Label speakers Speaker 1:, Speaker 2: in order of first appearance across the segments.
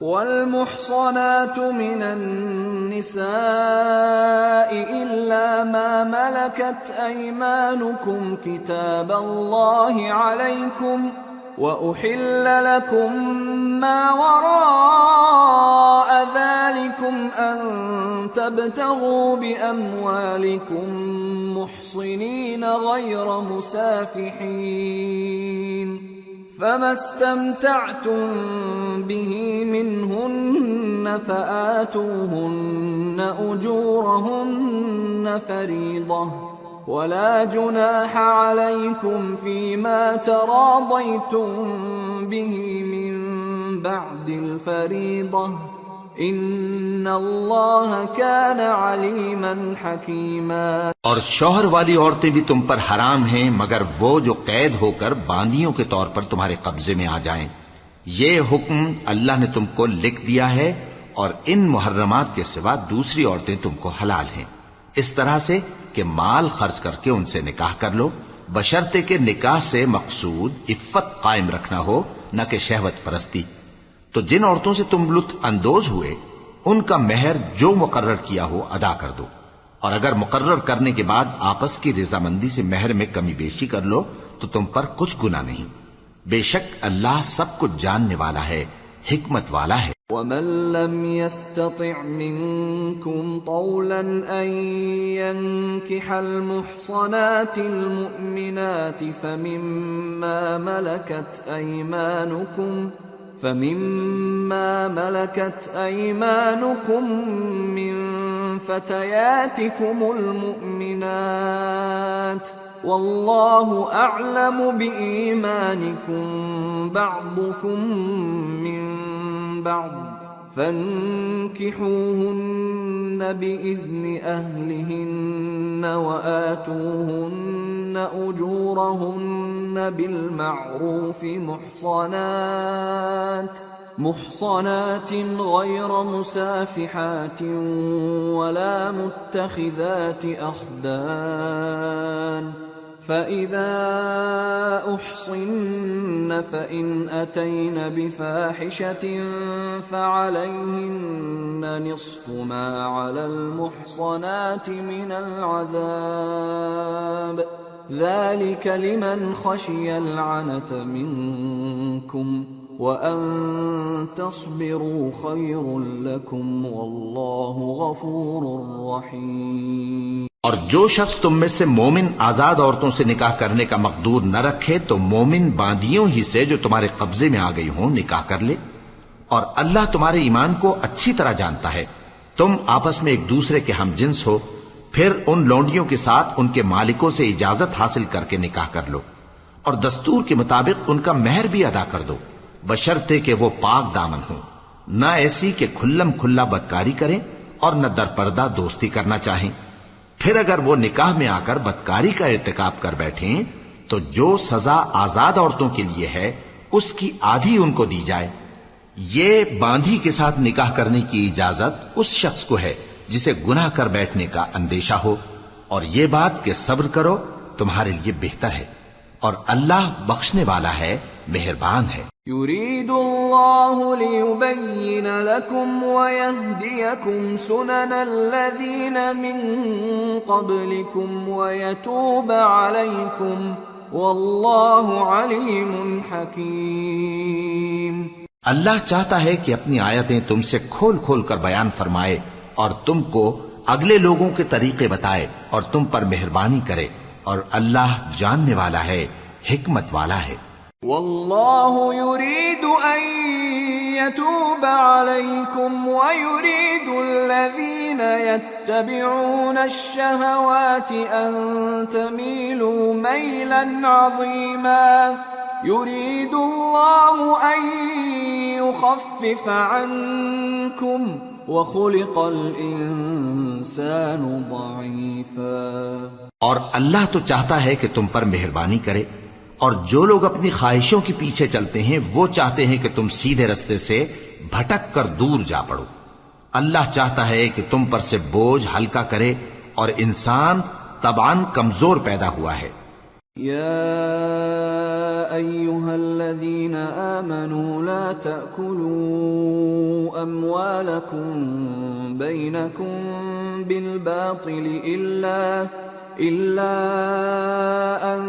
Speaker 1: والمحصنات من النساء إلا ما ملكت أيمانكم كتاب الله عليكم وأحل لكم ما وراء ذلكم أن تبتغوا بأموالكم محصنين غير مسافحين فما استمتعتم به منهن فآتوهن أجورهن فريضة ولا جناح عليكم فيما تراضيتم به من بعد الفريضة ان اللہ کان علیما حکیما۔
Speaker 2: اور شوہر والی عورتیں بھی تم پر حرام ہیں مگر وہ جو قید ہو کر باندیوں کے طور پر تمہارے قبضے میں آ جائیں۔ یہ حکم اللہ نے تم کو لکھ دیا ہے، اور ان محرمات کے سوا دوسری عورتیں تم کو حلال ہیں، اس طرح سے کہ مال خرچ کر کے ان سے نکاح کر لو، بشرطے کہ نکاح سے مقصود عفت قائم رکھنا ہو، نہ کہ شہوت پرستی۔ تو جن عورتوں سے تم لطف اندوز ہوئے ان کا مہر جو مقرر کیا ہو ادا کر دو، اور اگر مقرر کرنے کے بعد آپس کی رضامندی سے مہر میں کمی بیشی کر لو تو تم پر کچھ گناہ نہیں، بے شک اللہ سب کچھ جاننے والا ہے، حکمت والا ہے۔
Speaker 1: وَمَن لَّمْ يَسْتَطِعْ مِنكُمْ طَوْلًا أَن يَنكِحَ الْمُحْصَنَاتِ الْمُؤْمِنَاتِ فمما ملكت أيمانكم من فتياتكم المؤمنات والله أعلم بإيمانكم بعضكم من بعض فانكحوهن بإذن أهلهن وآتوهن أجورهن بالمعروف محصنات غير مسافحات ولا متخذات أخدان فإذا أحصن فإن أتين بفاحشة فعليهن نصف ما على المحصنات من العذاب ذلك لمن خشي العنة منكم وأن تصبروا خير لكم والله غفور رحيم۔
Speaker 2: اور جو شخص تم میں سے مومن آزاد عورتوں سے نکاح کرنے کا مقدور نہ رکھے تو مومن باندیوں ہی سے جو تمہارے قبضے میں آ گئی ہوں نکاح کر لے، اور اللہ تمہارے ایمان کو اچھی طرح جانتا ہے۔ تم آپس میں ایک دوسرے کے ہم جنس ہو، پھر ان لونڈیوں کے ساتھ ان کے مالکوں سے اجازت حاصل کر کے نکاح کر لو، اور دستور کے مطابق ان کا مہر بھی ادا کر دو، بشرطے کہ وہ پاک دامن ہوں، نہ ایسی کہ کھلم کھلا بدکاری کریں اور نہ درپردہ دوستی کرنا چاہیں۔ پھر اگر وہ نکاح میں آ کر بدکاری کا ارتکاب کر بیٹھیں تو جو سزا آزاد عورتوں کے لیے ہے اس کی آدھی ان کو دی جائے۔ یہ باندھی کے ساتھ نکاح کرنے کی اجازت اس شخص کو ہے جسے گناہ کر بیٹھنے کا اندیشہ ہو، اور یہ بات کہ صبر کرو تمہارے لیے بہتر ہے، اور اللہ بخشنے والا ہے، مہربان ہے۔
Speaker 1: يريد الله ليبين لكم ويهديكم سنن الذين من قبلكم ويتوب عليكم والله عليم حكيم۔
Speaker 2: اللہ چاہتا ہے کہ اپنی آیتیں تم سے کھول کھول کر بیان فرمائے اور تم کو اگلے لوگوں کے طریقے بتائے اور تم پر مہربانی کرے، اور اللہ جاننے والا ہے، حکمت والا ہے۔
Speaker 1: والله يريد أن يتوب عليكم ويريد الذين يتبعون الشهوات أن تميلوا ميلا عظيما يريد الله أن يخفف عنكم وخلق الإنسان ضعيفا۔
Speaker 2: اور اللہ تو چاہتا ہے کہ تم پر مہربانی کرے، اور جو لوگ اپنی خواہشوں کے پیچھے چلتے ہیں وہ چاہتے ہیں کہ تم سیدھے رستے سے بھٹک کر دور جا پڑو۔ اللہ چاہتا ہے کہ تم پر سے بوجھ ہلکا کرے، اور انسان طبعاً کمزور پیدا ہوا ہے۔
Speaker 1: یا ایھا الذین آمنوا لا تأکلوا أموالكم بينكم بالباطل إلا أن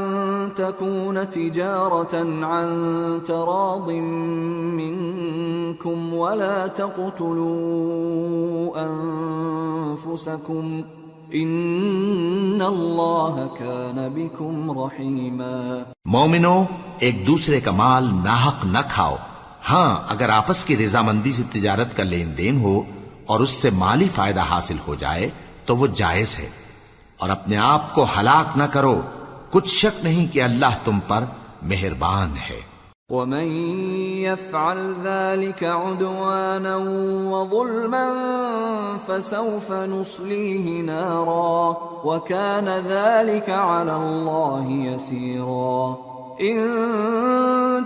Speaker 1: تكون تجارة عن تراض منكم ولا تقتلوا أنفسكم ان اللہ کان بکم رحیما۔
Speaker 2: مومنو، ایک دوسرے کا مال ناحق نہ کھاؤ۔ ہاں، اگر آپس کی رضامندی سے تجارت کا لین دین ہو اور اس سے مالی فائدہ حاصل ہو جائے تو وہ جائز ہے، اور اپنے آپ کو ہلاک نہ کرو، کچھ شک نہیں کہ اللہ تم پر مہربان ہے۔
Speaker 1: ومن يفعل ذلك عدوانا وظلما فسوف نصليه نارا وكان ذلك على الله يسيرا۔ إن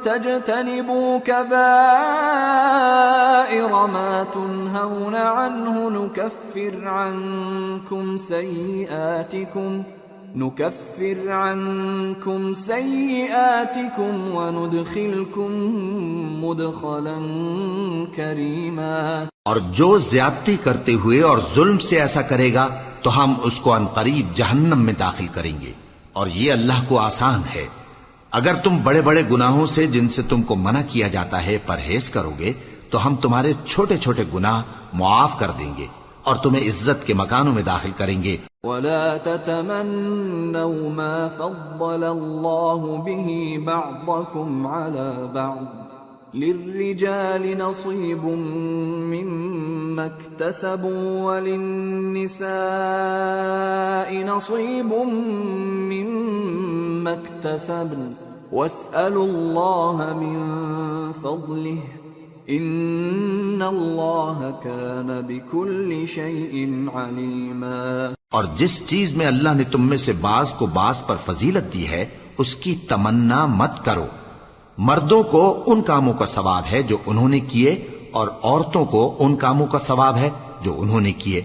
Speaker 1: تجتنبوا كبائر ما تنهون عنه نكفر عنكم سيئاتكم وندخلكم مدخلا كريما۔
Speaker 2: اور جو زیادتی کرتے ہوئے اور ظلم سے ایسا کرے گا تو ہم اس کو عنقریب جہنم میں داخل کریں گے، اور یہ اللہ کو آسان ہے۔ اگر تم بڑے بڑے گناہوں سے جن سے تم کو منع کیا جاتا ہے پرہیز کرو گے تو ہم تمہارے چھوٹے چھوٹے گناہ معاف کر دیں گے اور تمہیں عزت کے مکانوں میں داخل کریں گے۔
Speaker 1: ولا تتمنوا ما فضل الله به بعضكم على بعض للرجال نصيب مما اكتسبوا وللنساء نصيب مما اكتسبن واسألوا الله من فضله ان اللہ کان بکل شیء علیما۔
Speaker 2: اور جس چیز میں اللہ نے تم میں سے بعض کو بعض پر فضیلت دی ہے اس کی تمنا مت کرو۔ مردوں کو ان کاموں کا ثواب ہے جو انہوں نے کیے، اور عورتوں کو ان کاموں کا ثواب ہے جو انہوں نے کیے،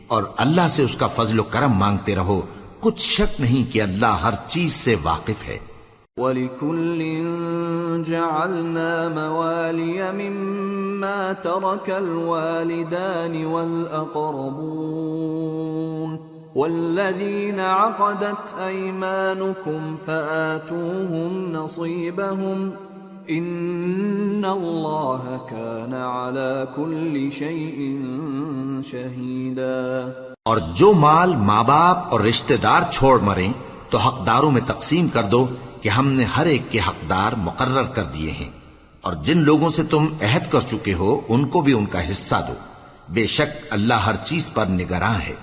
Speaker 2: اور اللہ سے اس کا فضل و کرم مانگتے رہو، کچھ شک نہیں کہ اللہ ہر چیز سے واقف ہے۔
Speaker 1: وَلِكُلٍّ جَعَلْنَا مَوَالِيَ مِمَّا تَرَكَ الْوَالِدَانِ وَالْأَقْرَبُونَ وَالَّذِينَ عَقَدَتْ أَيْمَانُكُمْ فَآتُوهُمْ نَصِيبَهُمْ إِنَّ اللَّهَ كَانَ عَلَى كُلِّ شَيْءٍ شَهِيدًا۔
Speaker 2: اور جو مال ماں باپ اور رشتہ دار چھوڑ مریں تو حقداروں میں تقسیم کر دو کہ ہم نے ہر ایک کے حقدار مقرر کر دیے ہیں، اور جن لوگوں سے تم عہد کر چکے ہو ان کو بھی ان کا حصہ دو، بے شک اللہ ہر چیز پر نگراں ہے۔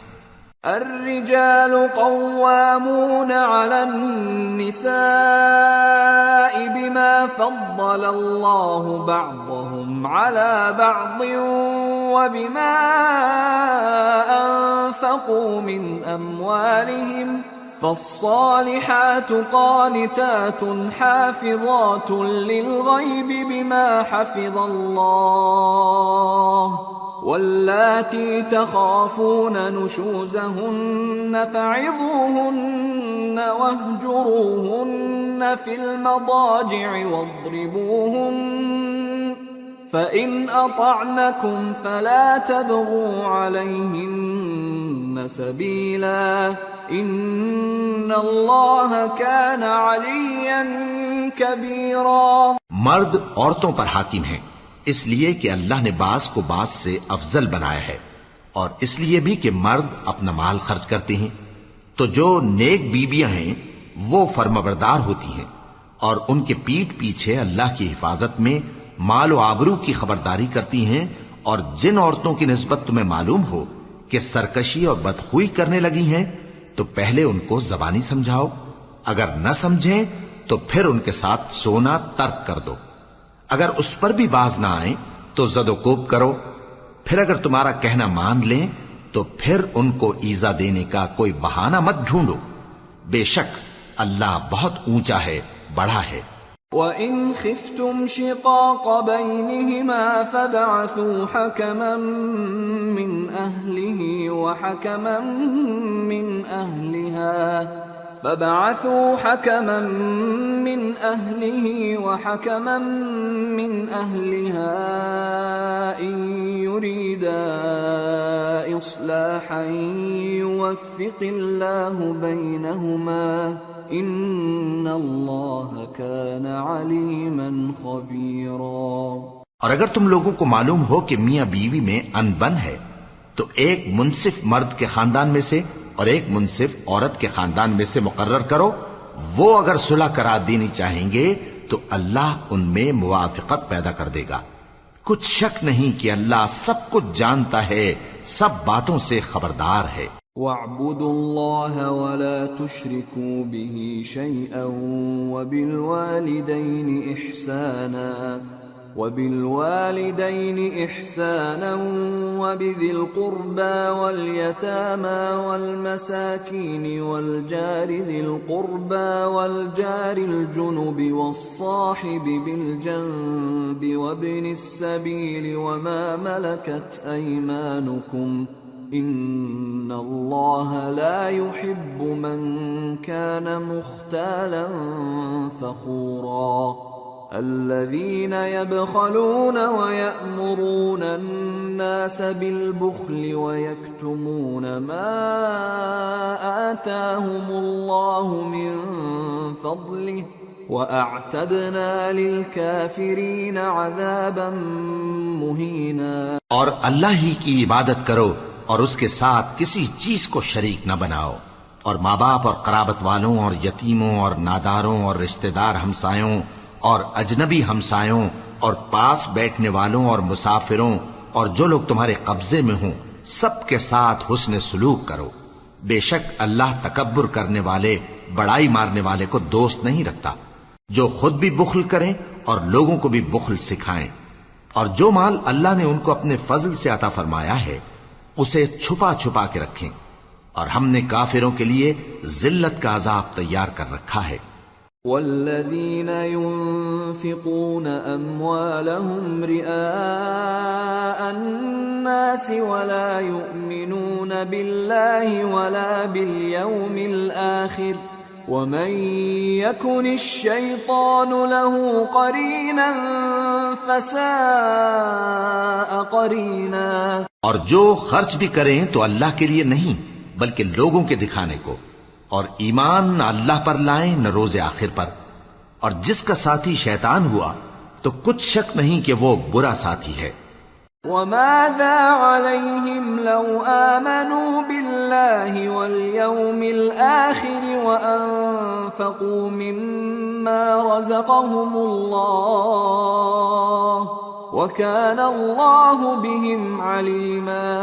Speaker 1: الرجال قوامون على النساء بما فضل الله بعضهم على بعض وبما أنفقوا من أموالهم فالصالحات قانتات حافظات للغيب بما حفظ الله واللاتي تخافون نشوزهن فعظوهن واهجروهن في المضاجع واضربوهن فإن أطعنكم فلا تبغوا عليهن سبيلا ان اللہ کان علیا کبیرا۔
Speaker 2: مرد عورتوں پر حاکم ہیں اس لیے کہ اللہ نے بعض کو بعض سے افضل بنایا ہے، اور اس لیے بھی کہ مرد اپنا مال خرچ کرتے ہیں، تو جو نیک بیویاں ہیں وہ فرمانبردار ہوتی ہیں، اور ان کے پیٹھ پیچھے اللہ کی حفاظت میں مال و آبرو کی خبرداری کرتی ہیں، اور جن عورتوں کی نسبت تمہیں معلوم ہو کہ سرکشی اور بدخوئی کرنے لگی ہیں تو پہلے ان کو زبانی سمجھاؤ، اگر نہ سمجھیں تو پھر ان کے ساتھ سونا ترک کر دو، اگر اس پر بھی باز نہ آئیں تو زد و کوب کرو، پھر اگر تمہارا کہنا مان لیں تو پھر ان کو ایذا دینے کا کوئی بہانہ مت ڈھونڈو، بے شک اللہ بہت اونچا ہے، بڑا ہے۔
Speaker 1: وَإِنْ خِفْتُمْ شِقَاقَ بَيْنِهِمَا فَابْعَثُوا حَكَمًا مِّنْ أَهْلِهِ وَحَكَمًا مِّنْ أَهْلِهَا إِنْ يريدا إصلاحا يوفق الله بينهما إن الله كان عليما خبيرا۔
Speaker 2: اور اگر تم لوگوں کو معلوم ہو کہ میاں بیوی میں انبن ہے تو ایک منصف مرد کے خاندان میں سے اور ایک منصف عورت کے خاندان میں سے مقرر کرو، وہ اگر صلح کرا دینی چاہیں گے تو اللہ ان میں موافقت پیدا کر دے گا۔ کچھ شک نہیں کہ اللہ سب کچھ جانتا ہے، سب باتوں سے خبردار ہے۔
Speaker 1: وَاعْبُدُوا اللَّهَ وَلَا تُشْرِكُوا بِهِ شَيْئًا وَبِالْوَالِدَيْنِ إِحْسَانًا وَبِذِي الْقُرْبَى وَالْيَتَامَى وَالْمَسَاكِينِ وَالْجَارِ ذِي الْقُرْبَى وَالْجَارِ الْجُنُبِ وَالصَّاحِبِ بِالْجَنبِ وَابْنِ السَّبِيلِ وَمَا مَلَكَتْ أَيْمَانُكُمْ إِنَّ اللَّهَ لَا يُحِبُّ مَنْ كَانَ مُخْتَالًا فَخُورًا۔ الذين يبخلون ويأمرون الناس بالبخل ويكتمون ما آتاهم الله من فضله وأعتدنا للكافرين عذابا مهينا۔
Speaker 2: اور اللہ ہی کی عبادت کرو اور اس کے ساتھ کسی چیز کو شریک نہ بناؤ، اور ماں باپ اور قرابت والوں اور یتیموں اور ناداروں اور رشتہ دار ہمسایوں اور اجنبی ہمسایوں اور پاس بیٹھنے والوں اور مسافروں اور جو لوگ تمہارے قبضے میں ہوں سب کے ساتھ حسن سلوک کرو۔ بے شک اللہ تکبر کرنے والے، بڑائی مارنے والے کو دوست نہیں رکھتا۔ جو خود بھی بخل کریں اور لوگوں کو بھی بخل سکھائیں، اور جو مال اللہ نے ان کو اپنے فضل سے عطا فرمایا ہے اسے چھپا چھپا کے رکھیں، اور ہم نے کافروں کے لیے ذلت کا عذاب تیار کر رکھا ہے۔
Speaker 1: والذين ينفقون أموالهم رئاء الناس ولا يؤمنون بالله ولا باليوم الآخر ومن يكن الشيطان له قرينا فساء قرينا۔
Speaker 2: اور جو خرچ بھی کریں تو اللہ کے لیے نہیں بلکہ لوگوں کے دکھانے کو، اور ایمان نہ اللہ پر لائیں نہ روز آخر پر، اور جس کا ساتھی شیطان ہوا تو کچھ شک نہیں کہ وہ برا ساتھی ہے۔
Speaker 1: وَمَاذَا عَلَيْهِمْ لَوْ آمَنُوا بِاللَّهِ وَالْيَوْمِ الْآخِرِ وَأَنفَقُوا مِمَّا رَزَقَهُمُ اللَّهُ وَكَانَ اللَّهُ بِهِمْ عَلِيمًا۔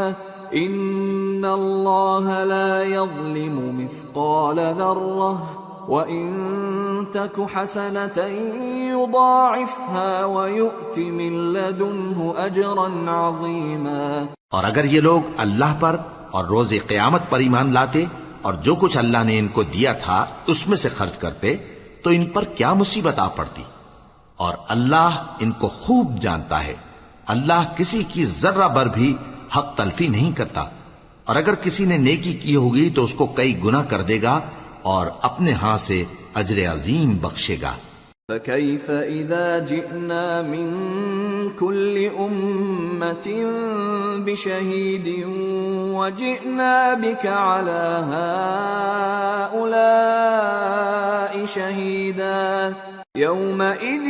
Speaker 1: إِنَّ اللَّهَ لَا يَظْلِمُ مِثْقَالَ ذَرَّةٍ وَإِن تَكُ حَسَنَةً يُضَاعِفْهَا وَيُؤْتِ مِن لَّدُنْهُ أَجْرًا عَظِيمًا۔
Speaker 2: اور اگر یہ لوگ اللہ پر اور روز قیامت پر ایمان لاتے اور جو کچھ اللہ نے ان کو دیا تھا اس میں سے خرچ کرتے تو ان پر کیا مصیبت آ پڑتی، اور اللہ ان کو خوب جانتا ہے۔ اللہ کسی کی ذرہ بر بھی حق تلفی نہیں کرتا، اور اگر کسی نے نیکی کی ہوگی تو اس کو کئی گنا کر دے گا اور اپنے ہاں سے اجر عظیم بخشے گا۔
Speaker 1: فَكَيْفَ إِذَا جِئْنَا مِن كُلِّ أُمَّةٍ بِشَهِيدٍ وَجِئْنَا بِكَ عَلَى هَؤُلَاءِ شَهِيدًا يَوْمَئِذٍ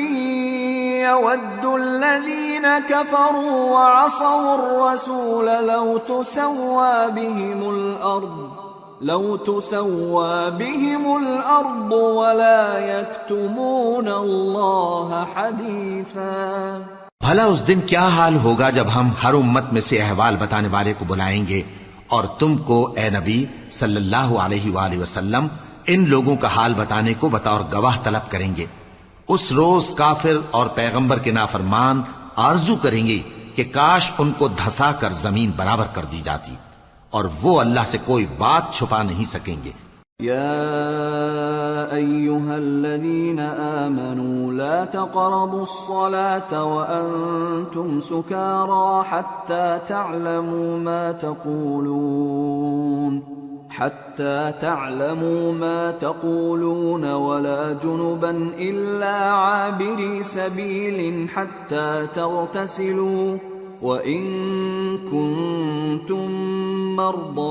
Speaker 1: يَوَدُّ الَّذِينَ كَفَرُوا وَعَصَوُا الرَّسُولَ لَوْ تُسَوَّى بِهِمُ الْأَرْضُ وَلَا يَكْتُمُونَ اللَّهَ حَدِيثًا۔
Speaker 2: بھلا اس دن کیا حال ہوگا جب ہم ہر امت میں سے احوال بتانے والے کو بلائیں گے اور تم کو اے نبی صلی اللہ علیہ وآلہ وسلم ان لوگوں کا حال بتانے کو بطور گواہ طلب کریں گے۔ اس روز کافر اور پیغمبر کے نافرمان آرزو کریں گے کہ کاش ان کو دھسا کر زمین برابر کر دی جاتی، اور وہ اللہ سے کوئی بات چھپا نہیں سکیں گے۔
Speaker 1: یا ایھا الذین آمنوا لا تقربوا الصلاة وانتم سکارى حتى تعلموا ما تقولون ولا جنبا إلا عابري سبيل حتى تغتسلوا وَإِن كُنتُم مَّرْضَىٰ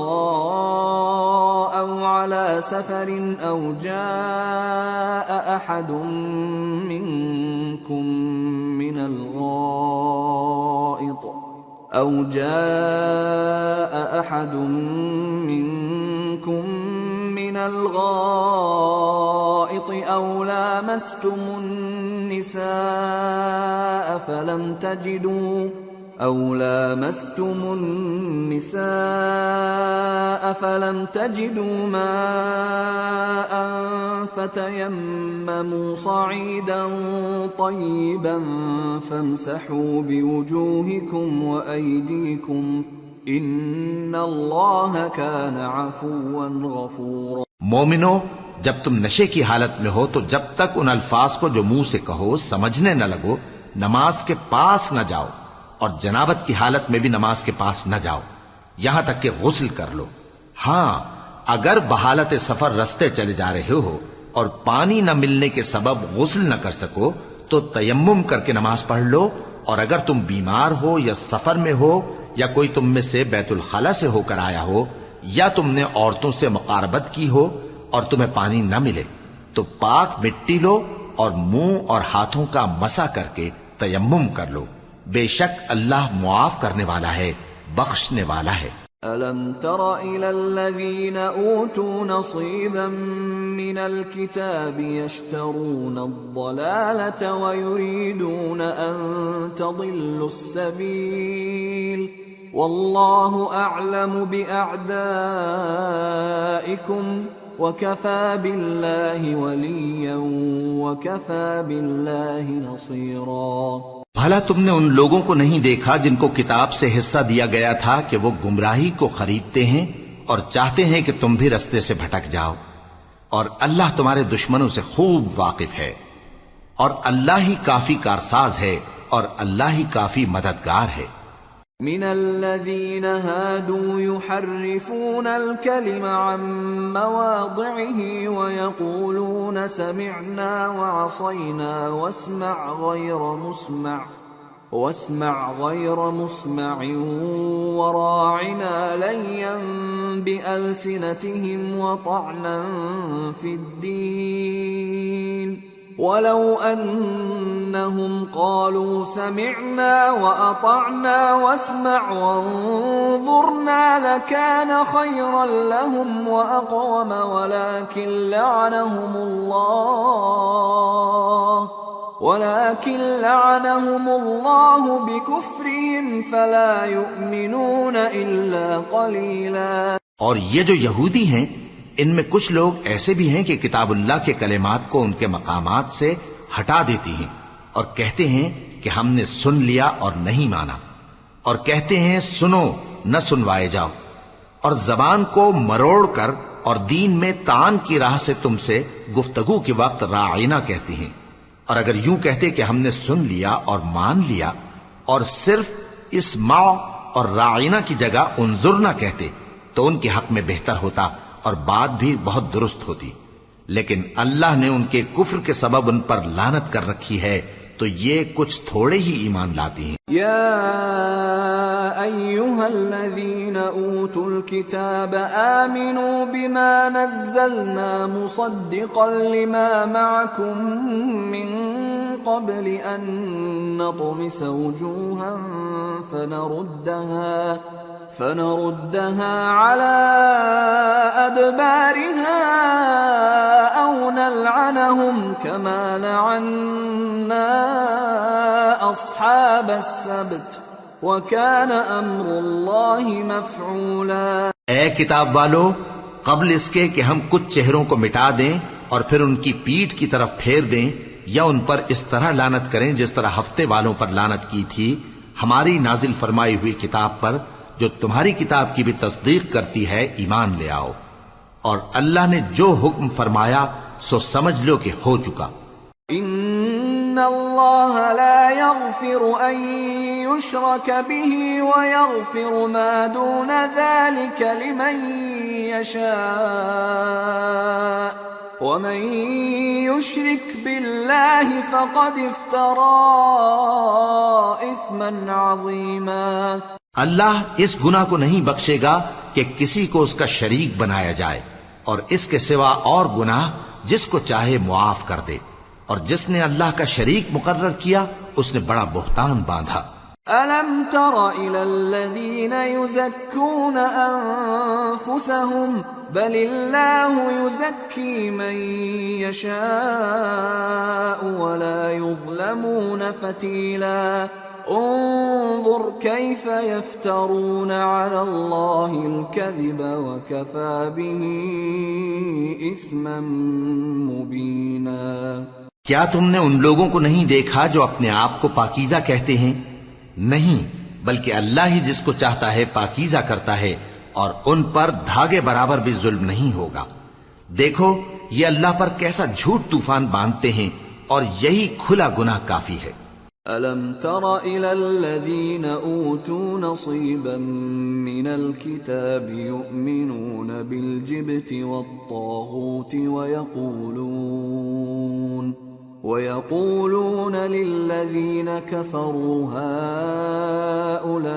Speaker 1: أَوْ عَلَىٰ سَفَرٍ أَوْ جَاءَ أَحَدٌ مِّنكُم من الغائط أو لامستم النساء فلم تجدوا ماء فتيمموا صعيدا طيبا فامسحوا بوجوهكم وأيديكم ان اللہ کان عفوا غفورا۔
Speaker 2: مومنو، جب تم نشے کی حالت میں ہو تو جب تک ان الفاظ کو جو منہ سے کہو سمجھنے نہ لگو نماز کے پاس نہ جاؤ، اور جنابت کی حالت میں بھی نماز کے پاس نہ جاؤ یہاں تک کہ غسل کر لو۔ ہاں، اگر بحالت سفر رستے چلے جا رہے ہو اور پانی نہ ملنے کے سبب غسل نہ کر سکو تو تیمم کر کے نماز پڑھ لو، اور اگر تم بیمار ہو یا سفر میں ہو یا کوئی تم میں سے بیت الخلا سے ہو کر آیا ہو یا تم نے عورتوں سے مقاربت کی ہو اور تمہیں پانی نہ ملے تو پاک مٹی لو اور منہ اور ہاتھوں کا مسح کر کے تیمم کر لو، بے شک اللہ معاف کرنے والا ہے، بخشنے والا ہے۔
Speaker 1: أَلَمْ تَرَ إِلَى الَّذِينَ أُوتُوا نَصِيبًا مِّنَ الْكِتَابِ يَشْتَرُونَ الضَّلَالَةَ وَيُرِيدُونَ أَن تَضِلُّوا السَّبِيلَ وَاللَّهُ أَعْلَمُ بِأَعْدَائِكُمْ وَكَفَى بِاللَّهِ وَلِيًّا وَكَفَى بِاللَّهِ نَصِيرًا۔
Speaker 2: بھلا تم نے ان لوگوں کو نہیں دیکھا جن کو کتاب سے حصہ دیا گیا تھا کہ وہ گمراہی کو خریدتے ہیں اور چاہتے ہیں کہ تم بھی رستے سے بھٹک جاؤ، اور اللہ تمہارے دشمنوں سے خوب واقف ہے، اور اللہ ہی کافی کارساز ہے، اور اللہ ہی کافی مددگار ہے۔
Speaker 1: من الذين هادوا يحرفون الكلم عن مواضعه ويقولون سمعنا وعصينا واسمع غير مسمع وراعنا ليا بألسنتهم وطعنا في الدين ولو أنهم قالوا سمعنا وأطعنا واسمع وانظرنا لكان خيرا لهم وأقوم ولكن لعنهم الله بكفرهم فلا يؤمنون إلا قليلا۔
Speaker 2: اور یہ جو یہودی ہیں ان میں کچھ لوگ ایسے بھی ہیں کہ کتاب اللہ کے کلمات کو ان کے مقامات سے ہٹا دیتی ہیں اور کہتے ہیں کہ ہم نے سن لیا اور نہیں مانا، اور کہتے ہیں سنو نہ سنوائے جاؤ، اور زبان کو مروڑ کر اور دین میں طعن کی راہ سے تم سے گفتگو کے وقت راعینا کہتی ہیں، اور اگر یوں کہتے کہ ہم نے سن لیا اور مان لیا اور صرف اسمع اور راعینا کی جگہ انظرنا کہتے تو ان کے حق میں بہتر ہوتا اور بات بھی بہت درست ہوتی، لیکن اللہ نے ان کے کفر کے سبب ان پر لعنت کر رکھی ہے تو یہ کچھ تھوڑے ہی ایمان لاتی ہیں۔
Speaker 1: یا ایھا الذین اوتوا الکتاب آمنوا بما نزلنا مصدقا لما معکم من قبل ان نطمس وجوها فنردها على أدبارها أو نلعنهم كما لعنا أصحاب السبت وكان أمر الله مفعولا۔
Speaker 2: اے کتاب والو، قبل اس کے کہ ہم کچھ چہروں کو مٹا دیں اور پھر ان کی پیٹھ کی طرف پھیر دیں یا ان پر اس طرح لعنت کریں جس طرح ہفتے والوں پر لعنت کی تھی ہماری نازل فرمائی ہوئی کتاب پر جو تمہاری کتاب کی بھی تصدیق کرتی ہے، ایمان لے آؤ، اور اللہ نے جو حکم فرمایا سو سمجھ لو کہ ہو چکا۔
Speaker 1: ان اللہ لا يغفر ان يشرك به ويغفر ما دون ذلك لمن يشاء ومن يشرك بالله فقد افترى اثما عظيما.
Speaker 2: اللہ اس گناہ کو نہیں بخشے گا کہ کسی کو اس کا شریک بنایا جائے، اور اس کے سوا اور گناہ جس کو چاہے معاف کر دے، اور جس نے اللہ کا شریک مقرر کیا اس نے بڑا بہتان باندھا.
Speaker 1: أَلَمْ تَرَ إِلَى الَّذِينَ يُزَكُّونَ أَنفُسَهُمْ بَلِ اللَّهُ يُزَكِّي مَن يَشَاءُ وَلَا يُظْلَمُونَ فَتِيلًا. انظر كيف يفترون على الله الكذب وكفى به إثما مبينا.
Speaker 2: کیا تم نے ان لوگوں کو نہیں دیکھا جو اپنے آپ کو پاکیزہ کہتے ہیں؟ نہیں، بلکہ اللہ ہی جس کو چاہتا ہے پاکیزہ کرتا ہے، اور ان پر دھاگے برابر بھی ظلم نہیں ہوگا. دیکھو یہ اللہ پر کیسا جھوٹ طوفان باندھتے ہیں، اور یہی کھلا گناہ کافی ہے.
Speaker 1: أَلَمْ تَرَ إِلَى الَّذِينَ أُوتُوا نَصِيبًا مِّنَ الْكِتَابِ يُؤْمِنُونَ بِالْجِبْتِ وَالطَّاغُوتِ وَيَقُولُونَ لِلَّذِينَ كَفَرُوا هَؤُلَاءِ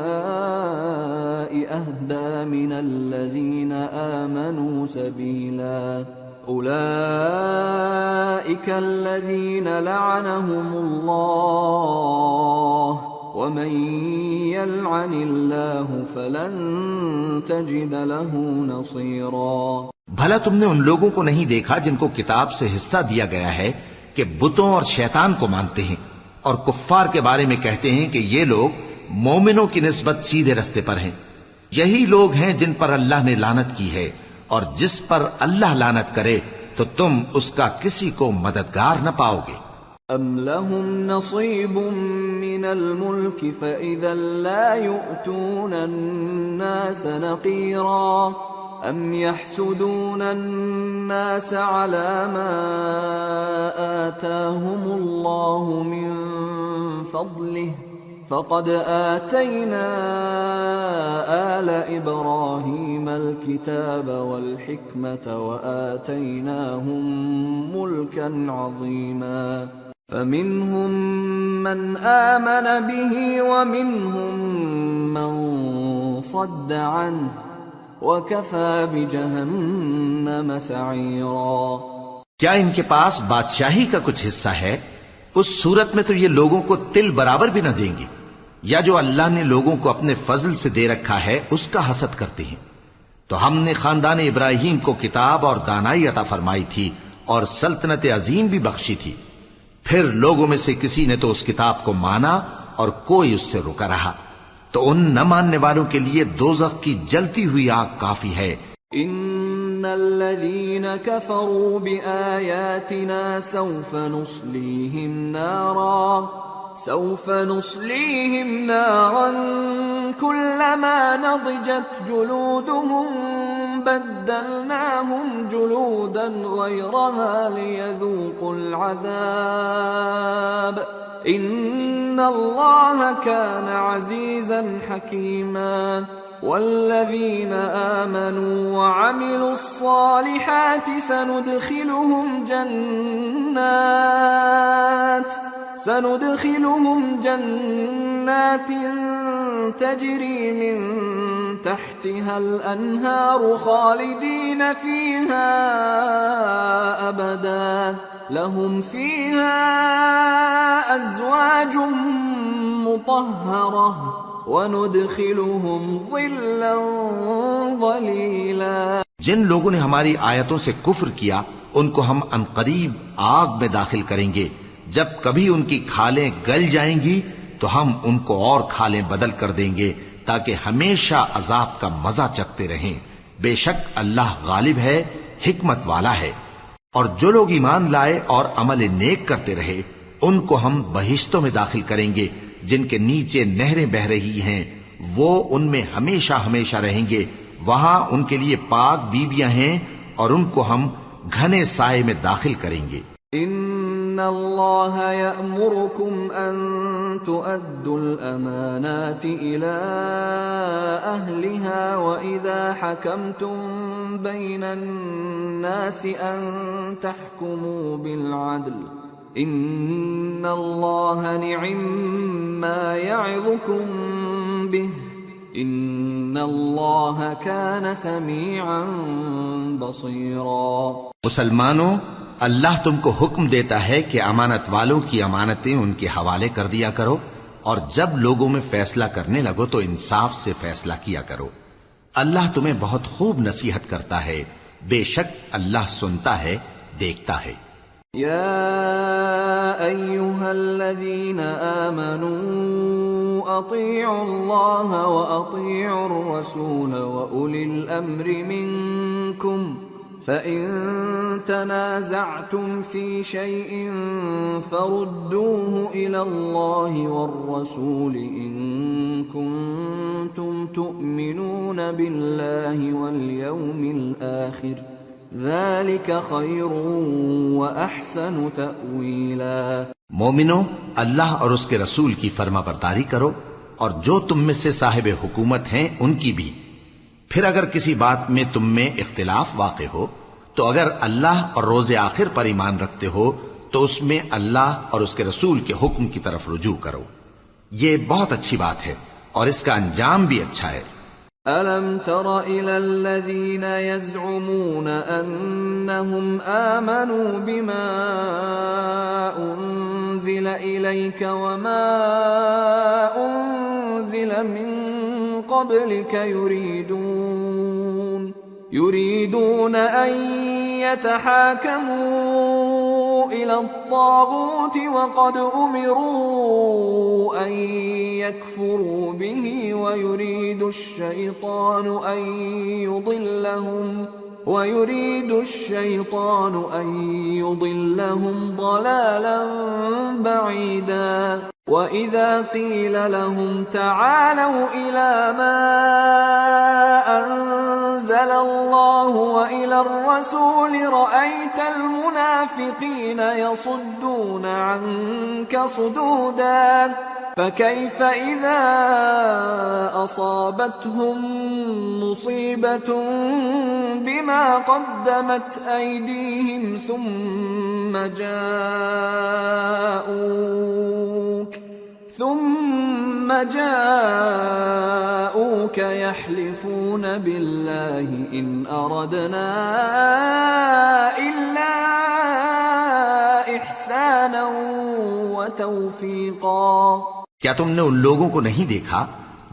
Speaker 1: أَهْدَى مِنَ الَّذِينَ آمَنُوا سَبِيلًا. أولئك الذين لعنهم الله ومن يلعن الله فلن تجد له نصيرا.
Speaker 2: بھلا تم نے ان لوگوں کو نہیں دیکھا جن کو کتاب سے حصہ دیا گیا ہے کہ بتوں اور شیطان کو مانتے ہیں، اور کفار کے بارے میں کہتے ہیں کہ یہ لوگ مومنوں کی نسبت سیدھے رستے پر ہیں. یہی لوگ ہیں جن پر اللہ نے لعنت کی ہے، اور جس پر اللہ لعنت کرے تو تم اس کا کسی کو مددگار نہ پاؤ گے.
Speaker 1: ام لهم نصیب من الملک فاذا لا يؤتون الناس نقیرا ام يحسدون الناس على ما آتاهم الله من فضله فقد آتينا آل إبراهيم الكتاب والحكمة وآتيناهم ملكا عظيما. فمنهم من آمن به ومنهم من صد عنه وكفى بجهنم سعيرا.
Speaker 2: کیا ان کے پاس بادشاہی کا کچھ حصہ ہے؟ اس صورت میں تو یہ لوگوں کو تل برابر بھی نہ دیں گے. یا جو اللہ نے لوگوں کو اپنے فضل سے دے رکھا ہے اس کا حسد کرتے ہیں. تو ہم نے خاندان ابراہیم کو کتاب اور دانائی عطا فرمائی تھی اور سلطنت عظیم بھی بخشی تھی. پھر لوگوں میں سے کسی نے تو اس کتاب کو مانا اور کوئی اس سے رکا رہا. تو ان نہ ماننے والوں کے لیے دوزخ کی جلتی ہوئی آگ کافی ہے.
Speaker 1: ان الذين كفروا بآياتنا سوف نصليهم نارا كلما نضجت جلودهم بدلناهم جلودا غيرها ليذوقوا العذاب ان الله كان عزيزا حكيما. والذين آمنوا وعملوا الصالحات سندخلهم جنات تجري من تحتها الأنهار خالدين فيها أبدا لهم فيها أزواج مطهرة وَنُدْخِلُهُمْ ظِلًّا ظَلِيلًا.
Speaker 2: جن لوگوں نے ہماری آیتوں سے کفر کیا ان کو ہم عنقریب آگ میں داخل کریں گے. جب کبھی ان کی کھالیں گل جائیں گی تو ہم ان کو اور کھالیں بدل کر دیں گے تاکہ ہمیشہ عذاب کا مزہ چکھتے رہیں. بے شک اللہ غالب ہے، حکمت والا ہے. اور جو لوگ ایمان لائے اور عمل نیک کرتے رہے ان کو ہم بہشتوں میں داخل کریں گے جن کے نیچے نہریں بہ رہی ہیں. وہ ان میں ہمیشہ ہمیشہ رہیں گے. وہاں ان کے لیے پاک بیویاں ہیں اور ان کو ہم گھنے سائے میں داخل کریں گے.
Speaker 1: ان اللہ یأمرکم ان تؤدوا الأمانات إلى أهلها وإذا حكمتم بين الناس أن تحكموا بالعدل إن الله نعما يعظكم به إن الله كان سميعا بصيرا۔
Speaker 2: مسلمانوں، اللہ تم کو حکم دیتا ہے کہ امانت والوں کی امانتیں ان کے حوالے کر دیا کرو، اور جب لوگوں میں فیصلہ کرنے لگو تو انصاف سے فیصلہ کیا کرو۔ اللہ تمہیں بہت خوب نصیحت کرتا ہے، بے شک اللہ سنتا ہے، دیکھتا ہے۔
Speaker 1: يا أيها الذين آمنوا أطيعوا الله وأطيعوا الرسول وأولي الأمر منكم فإن تنازعتم في شيء فردوه إلى الله والرسول إن كنتم تؤمنون بالله واليوم الآخر ذلك خير وأحسن تأويلا۔
Speaker 2: مومنو، اللہ اور اس کے رسول کی فرما برداری کرو، اور جو تم میں سے صاحب حکومت ہیں ان کی بھی۔ پھر اگر کسی بات میں تم میں اختلاف واقع ہو تو اگر اللہ اور روز آخر پر ایمان رکھتے ہو تو اس میں اللہ اور اس کے رسول کے حکم کی طرف رجوع کرو، یہ بہت اچھی بات ہے اور اس کا انجام بھی اچھا ہے۔
Speaker 1: أَلَمْ تَرَ إِلَى الَّذِينَ يَزْعُمُونَ أَنَّهُمْ آمَنُوا بِمَا أُنزِلَ إِلَيْكَ وَمَا أُنزِلَ مِن قَبْلِكَ يريدون أن يتحاكموا إلى الطاغوت وقد أمروا أن يكفروا به ويريد الشيطان أن يضلهم ضلالا بعيدا۔ وَإِذَا قِيلَ لَهُمْ تَعَالَوْا إِلَى مَا أَنزَلَ اللَّهُ وَإِلَى الرَّسُولِ رَأَيْتَ الْمُنَافِقِينَ يَصُدُّونَ عَنكَ صُدُودًا فَكَيْفَ إِذَا أَصَابَتْهُم مُّصِيبَةٌ بِمَا قَدَّمَتْ أَيْدِيهِمْ ثم جاءوك يحلفون بالله إن أردنا إلا إحسانا وتوفيقا۔
Speaker 2: کیا تم نے ان لوگوں کو نہیں دیکھا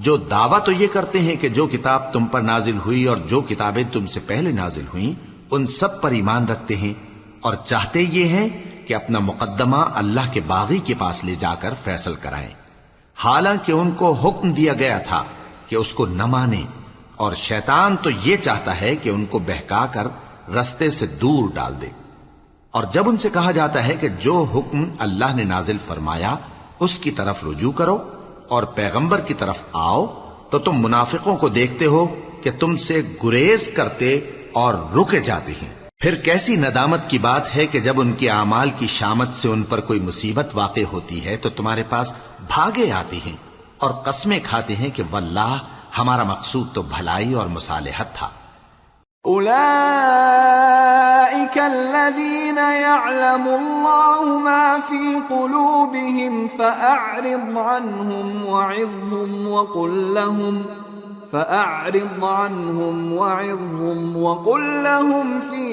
Speaker 2: جو دعویٰ تو یہ کرتے ہیں کہ جو کتاب تم پر نازل ہوئی اور جو کتابیں تم سے پہلے نازل ہوئیں ان سب پر ایمان رکھتے ہیں، اور چاہتے یہ ہیں کہ اپنا مقدمہ اللہ کے باغی کے پاس لے جا کر فیصل کرائیں، حالانکہ ان کو حکم دیا گیا تھا کہ اس کو نہ مانیں، اور شیطان تو یہ چاہتا ہے کہ ان کو بہکا کر رستے سے دور ڈال دے۔ اور جب ان سے کہا جاتا ہے کہ جو حکم اللہ نے نازل فرمایا اس کی طرف رجوع کرو اور پیغمبر کی طرف آؤ، تو تم منافقوں کو دیکھتے ہو کہ تم سے گریز کرتے اور رکے جاتے ہیں۔ پھر کیسی ندامت کی بات ہے کہ جب ان کے اعمال کی شامت سے ان پر کوئی مصیبت واقع ہوتی ہے تو تمہارے پاس بھاگے آتے ہیں اور قسمیں کھاتے ہیں کہ واللہ ہمارا مقصود تو بھلائی اور مصالحت تھا۔
Speaker 1: أولئك الذين يعلم الله ما في قلوبهم فأعرض عنهم وعظهم وقل لهم في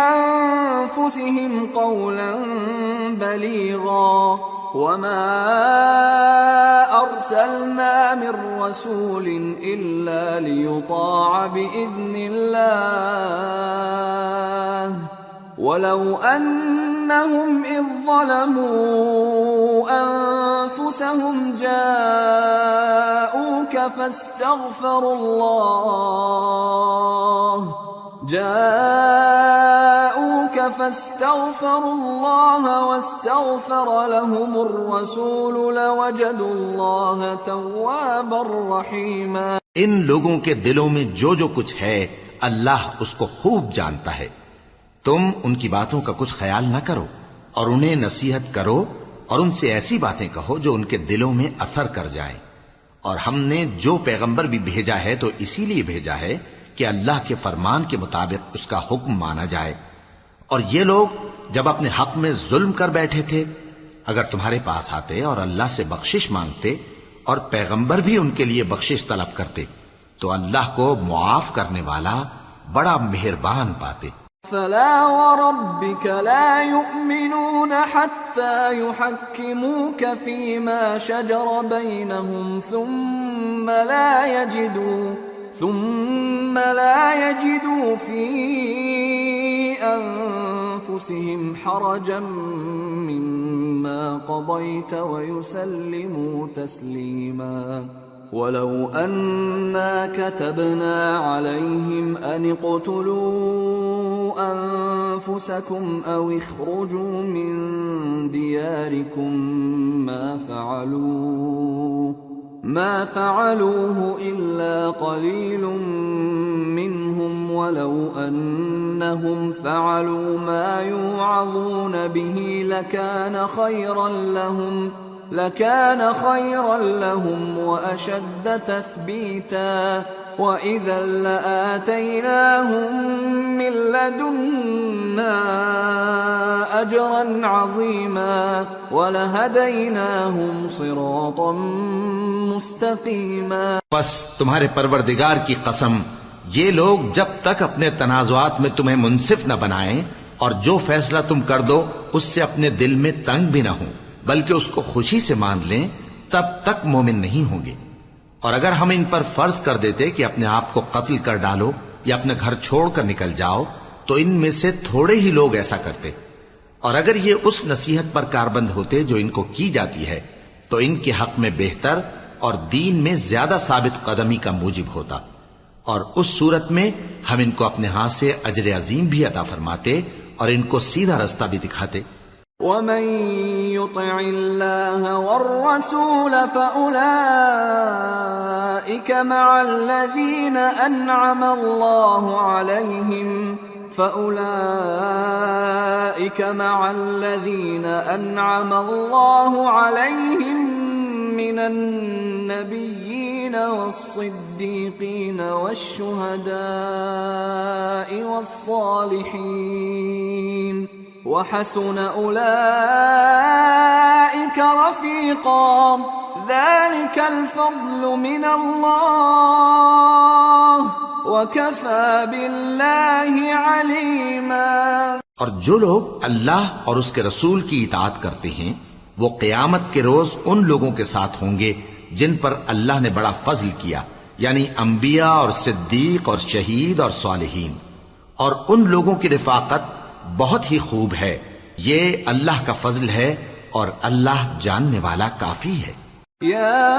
Speaker 1: أنفسهم قولا بليغا وما أرسلنا من رسول إلا ليطاع بإذن الله ولو أنهم إذ ظلموا أنفسهم جاءوك فاستغفروا الله واستغفر لهم الرسول لوجدوا الله توابا رحيما۔
Speaker 2: ان لوگوں کے دلوں میں جو کچھ ہے اللہ اس کو خوب جانتا ہے۔ تم ان کی باتوں کا کچھ خیال نہ کرو اور انہیں نصیحت کرو اور ان سے ایسی باتیں کہو جو ان کے دلوں میں اثر کر جائیں. اور ہم نے جو پیغمبر بھی بھیجا ہے تو اسی لیے بھیجا ہے کہ اللہ کے فرمان کے مطابق اس کا حکم مانا جائے. اور یہ لوگ جب اپنے حق میں ظلم کر بیٹھے تھے، اگر تمہارے پاس آتے اور اللہ سے بخشش مانگتے اور پیغمبر بھی ان کے لیے بخشش طلب کرتے تو اللہ کو معاف کرنے والا بڑا مہربان پاتے.
Speaker 1: فلا وربك لا يؤمنون حتى يحكموك فيما شجر بينهم ثم لا يجدوا في أنفسهم حرجا مما قضيت ويسلموا تسليما. ولو أنا كتبنا عليهم أن اقتلوا أنفسكم أو اخرجوا من دياركم ما فعلوه إلا قليل منهم ولو أنهم فعلوا ما يوعظون به لكان خيرا لهم وأشد تثبيتا وإذا لآتيناهم من لدنا أجرا عظيما ولهديناهم صراطا مستقيما.
Speaker 2: پس تمہارے پروردگار کی قسم، یہ لوگ جب تک اپنے تنازعات میں تمہیں منصف نہ بنائیں اور جو فیصلہ تم کر دو اس سے اپنے دل میں تنگ بھی نہ ہوں بلکہ اس کو خوشی سے مان لیں، تب تک مومن نہیں ہوں گے. اور اگر ہم ان پر فرض کر دیتے کہ اپنے آپ کو قتل کر ڈالو یا اپنا گھر چھوڑ کر نکل جاؤ تو ان میں سے تھوڑے ہی لوگ ایسا کرتے. اور اگر یہ اس نصیحت پر کاربند ہوتے جو ان کو کی جاتی ہے تو ان کے حق میں بہتر اور دین میں زیادہ ثابت قدمی کا موجب ہوتا. اور اس صورت میں ہم ان کو اپنے ہاتھ سے اجر عظیم بھی عطا فرماتے اور ان کو سیدھا رستہ بھی دکھاتے.
Speaker 1: ومن يطع الله والرسول فأولئك مع الذين أنعم الله عليهم من النبيين والصديقين والشهداء والصالحين وحسن أولئك رفيقا ذلك الفضل من الله وكفى بالله عليما.
Speaker 2: اور جو لوگ اللہ اور اس کے رسول کی اطاعت کرتے ہیں وہ قیامت کے روز ان لوگوں کے ساتھ ہوں گے جن پر اللہ نے بڑا فضل کیا، یعنی انبیاء اور صدیق اور شہید اور صالحین. اور ان لوگوں کی رفاقت بہت ہی خوب ہے. یہ اللہ کا فضل ہے اور اللہ جاننے والا کافی ہے.
Speaker 1: يا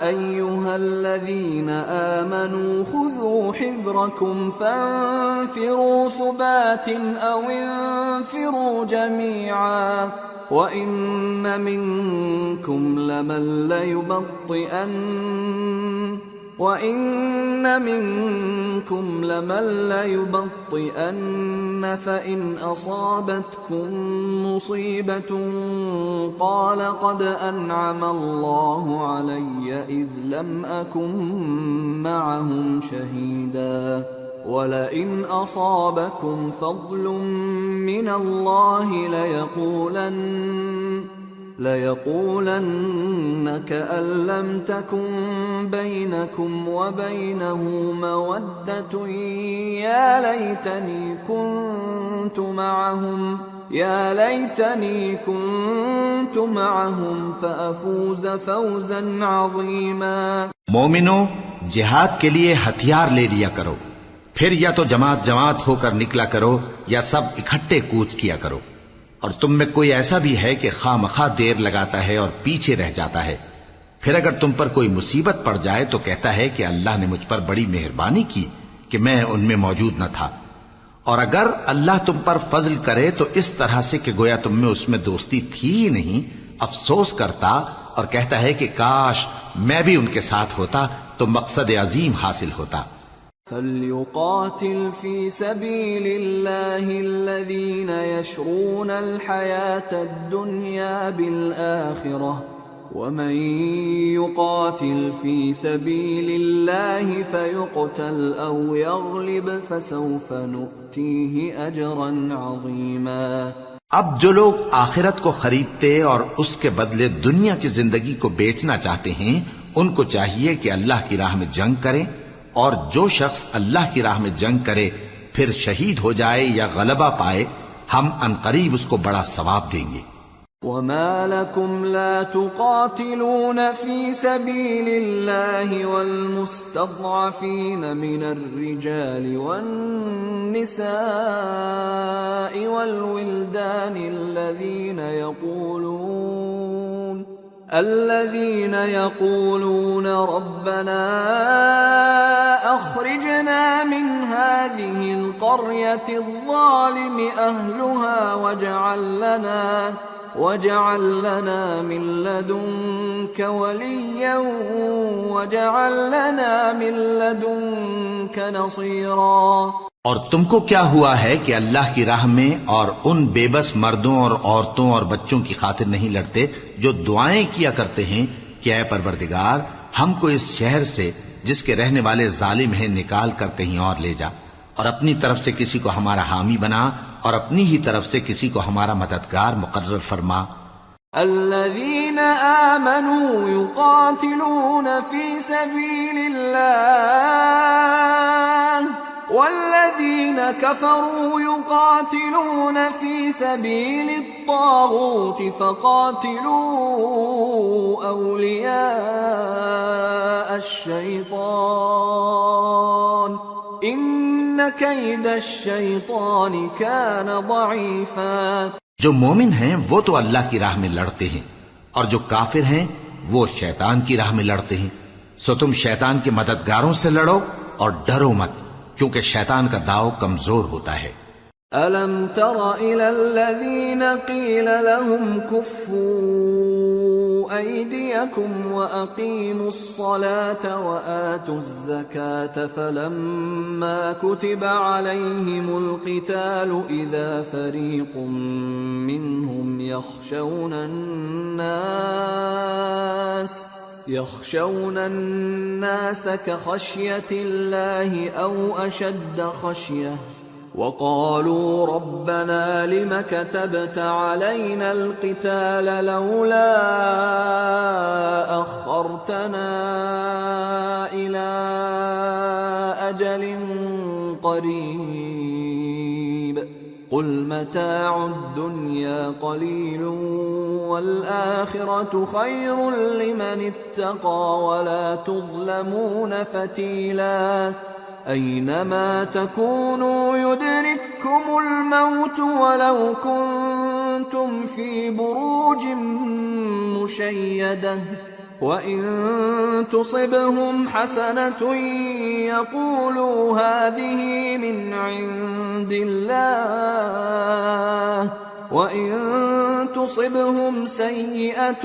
Speaker 1: أيها الذين آمنوا خذوا حذركم فانفروا ثبات أو انفروا جميعا وإن منكم لمن ليبطئن فإن أصابتكم مصيبة قال قد أنعم الله علي إذ لم أكن معهم شهيدا ولئن أصابكم فضل من الله ليقولن كأن لم تكن بينكم وبينه مودة يا ليتني كنت معهم فأفوز فوزا عظيما.
Speaker 2: مومنو، جہاد کے لیے ہتھیار لے لیا کرو، پھر یا تو جماعت جماعت ہو کر نکلا کرو یا سب اکٹھے کوچ کیا کرو. اور تم میں کوئی ایسا بھی ہے کہ خواہ مخواہ دیر لگاتا ہے اور پیچھے رہ جاتا ہے، پھر اگر تم پر کوئی مصیبت پڑ جائے تو کہتا ہے کہ اللہ نے مجھ پر بڑی مہربانی کی کہ میں ان میں موجود نہ تھا. اور اگر اللہ تم پر فضل کرے تو اس طرح سے کہ گویا تم میں اس میں دوستی تھی ہی نہیں، افسوس کرتا اور کہتا ہے کہ کاش میں بھی ان کے ساتھ ہوتا تو مقصد عظیم حاصل ہوتا.
Speaker 1: فَلْيُقَاتِلْ فِي سَبِيلِ اللَّهِ الَّذِينَ يَشْرُونَ الْحَيَاةَ الدُّنْيَا بِالْآخِرَةِ وَمَنْ يُقَاتِلْ فِي سَبِيلِ اللَّهِ فَيُقْتَلْ أَوْ يَغْلِبْ فَسَوْفَ نُؤْتِيهِ أَجْرًا عَظِيمًا۔
Speaker 2: اب جو لوگ آخرت کو خریدتے اور اس کے بدلے دنیا کی زندگی کو بیچنا چاہتے ہیں، ان کو چاہیے کہ اللہ کی راہ میں جنگ کریں، اور جو شخص اللہ کی راہ میں جنگ کرے پھر شہید ہو جائے یا غلبہ پائے، ہم عنقریب اس کو بڑا ثواب دیں گے۔
Speaker 1: وَمَا لَكُمْ لَا تُقَاتِلُونَ فِي سَبِيلِ اللَّهِ وَالْمُسْتَضْعَفِينَ مِنَ الرِّجَالِ وَالنِّسَاءِ وَالْوِلْدَانِ الذين يقولون ربنا أخرجنا من هذه القرية الظالم أهلها واجعل لنا من لدنك وليا واجعل لنا من لدنك نصيرا۔
Speaker 2: اور تم کو کیا ہوا ہے کہ اللہ کی راہ میں اور ان بے بس مردوں اور عورتوں اور بچوں کی خاطر نہیں لڑتے جو دعائیں کیا کرتے ہیں کہ اے پروردگار ہم کو اس شہر سے جس کے رہنے والے ظالم ہیں نکال کر کہیں اور لے جا، اور اپنی طرف سے کسی کو ہمارا حامی بنا اور اپنی ہی طرف سے کسی کو ہمارا مددگار مقرر فرما۔
Speaker 1: الذين آمنوا يقاتلون في سبيل الله والذين كفروا يقاتلون في سبيل الطاغوت فقاتلوا أولياء الشيطان إن كيد الشيطان كان ضعيفا۔
Speaker 2: جو مومن ہیں وہ تو اللہ کی راہ میں لڑتے ہیں، اور جو کافر ہیں وہ شیطان کی راہ میں لڑتے ہیں، سو تم شیطان کے مددگاروں سے لڑو اور ڈرو مت، کیونکہ شیطان کا داؤ کمزور ہوتا ہے۔
Speaker 1: أَلَمْ تَرَ إِلَى الَّذِينَ قِيلَ لَهُمْ كُفُّوا أَيْدِيَكُمْ وَأَقِيمُوا الصَّلَاةَ وَآتُوا الزَّكَاةَ فَلَمَّا كُتِبَ عَلَيْهِمُ الْقِتَالُ إِذَا فَرِيقٌ مِّنْهُمْ يخشون الناس كخشية الله أو أشد خشية وقالوا ربنا لم كتبت علينا القتال لولا أخرتنا إلى أجل قريب قل متاع الدنيا قليل والآخرة خير لمن اتقى ولا تظلمون فتيلا أينما تكونوا يدرككم الموت ولو كنتم في بروج مشيدة وَإِن تُصِبْهُمْ حَسَنَةٌ يَقُولُوا هَذِهِ مِنْ عِنْدِ اللَّهِ وَإِن تُصِبْهُمْ سَيِّئَةٌ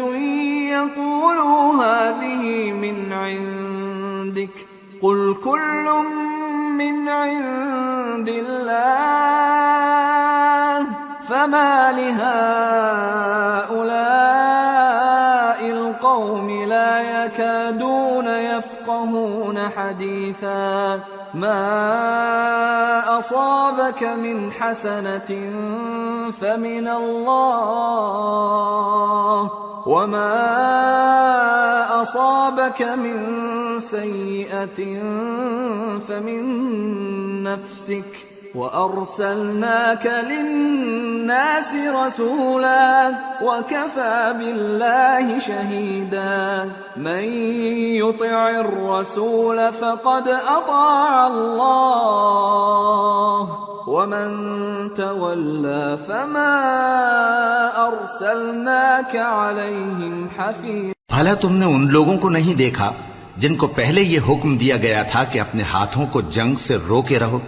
Speaker 1: يَقُولُوا هَذِهِ مِنْ عِنْدِكَ قُلْ كُلٌّ مِنْ عِنْدِ اللَّهِ فَمَا لِهَؤُلَاءِ الْقَوْمِ لَا يَكَادُونَ يَفْقَهُونَ حَدِيثًا مَا أَصَابَكَ مِنْ حَسَنَةٍ فَمِنَ اللَّهِ وَمَا أَصَابَكَ مِنْ سَيِّئَةٍ فَمِنْ نَفْسِكَ وَأَرْسَلْنَاكَ لِلنَّاسِ رَسُولًا وَكَفَى بِاللَّهِ شَهِيدًا مَنْ يُطِعِ الرَّسُولَ فَقَدْ أَطَاعَ اللَّهَ وَمَنْ تَوَلَّى فَمَا أَرْسَلْنَاكَ عَلَيْهِمْ حَفِيظًا۔
Speaker 2: بھلا تم نے ان لوگوں کو نہیں دیکھا جن کو پہلے یہ حکم دیا گیا تھا کہ اپنے ہاتھوں کو جنگ سے روکے رہو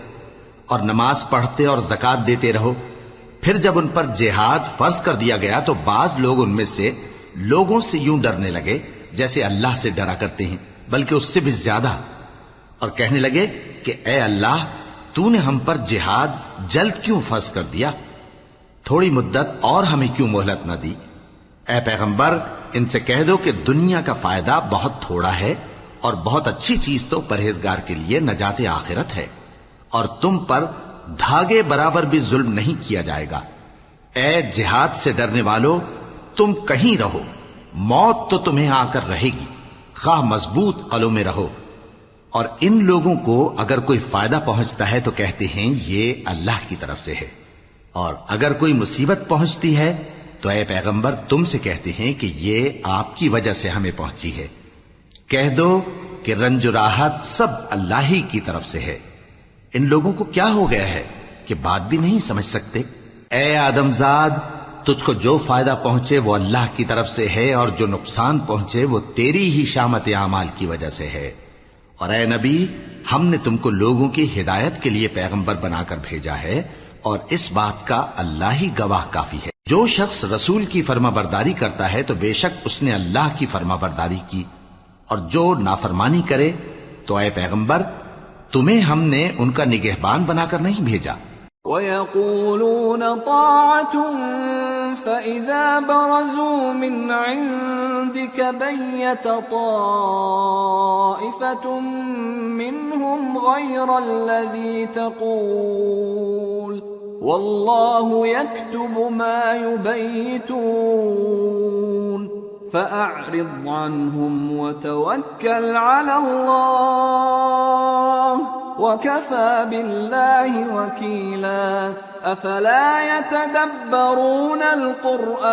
Speaker 2: اور نماز پڑھتے اور زکات دیتے رہو، پھر جب ان پر جہاد فرض کر دیا گیا تو بعض لوگ ان میں سے لوگوں سے یوں ڈرنے لگے جیسے اللہ سے ڈرا کرتے ہیں، بلکہ اس سے بھی زیادہ، اور کہنے لگے کہ اے اللہ تو نے ہم پر جہاد جلد کیوں فرض کر دیا؟ تھوڑی مدت اور ہمیں کیوں مہلت نہ دی؟ اے پیغمبر ان سے کہہ دو کہ دنیا کا فائدہ بہت تھوڑا ہے اور بہت اچھی چیز تو پرہیزگار کے لیے نجات آخرت ہے، اور تم پر دھاگے برابر بھی ظلم نہیں کیا جائے گا۔ اے جہاد سے ڈرنے والو، تم کہیں رہو، موت تو تمہیں آ کر رہے گی، خواہ مضبوط قلعوں میں رہو۔ اور ان لوگوں کو اگر کوئی فائدہ پہنچتا ہے تو کہتے ہیں یہ اللہ کی طرف سے ہے، اور اگر کوئی مصیبت پہنچتی ہے تو اے پیغمبر تم سے کہتے ہیں کہ یہ آپ کی وجہ سے ہمیں پہنچی ہے۔ کہہ دو کہ رنج و راحت سب اللہ ہی کی طرف سے ہے۔ ان لوگوں کو کیا ہو گیا ہے کہ بات بھی نہیں سمجھ سکتے؟ اے آدم زاد، تجھ کو جو فائدہ پہنچے وہ اللہ کی طرف سے ہے، اور جو نقصان پہنچے وہ تیری ہی شامت اعمال کی وجہ سے ہے۔ اور اے نبی، ہم نے تم کو لوگوں کی ہدایت کے لیے پیغمبر بنا کر بھیجا ہے، اور اس بات کا اللہ ہی گواہ کافی ہے۔ جو شخص رسول کی فرما برداری کرتا ہے تو بے شک اس نے اللہ کی فرما برداری کی، اور جو نافرمانی کرے تو اے پیغمبر تمہیں ہم نے ان کا نگہبان بنا کر نہیں بھیجا۔
Speaker 1: وَيَقُولُونَ طَاعَةٌ فَإِذَا بَرَزُوا مِنْ عِنْدِكَ بَيَّتَ طَائِفَةٌ مِّنْهُمْ غَيْرَ الَّذِي تَقُولُ وَاللَّهُ يَكْتُبُ مَا يُبَيِّتُونَ فَأَعْرِضْ عَنْهُمْ وَتَوَكَّلْ عَلَى اللَّهِ وَكَفَى بِاللَّهِ وَكِيلًا أَفَلَا يَتَدَبَّرُونَ الْقُرْآنَ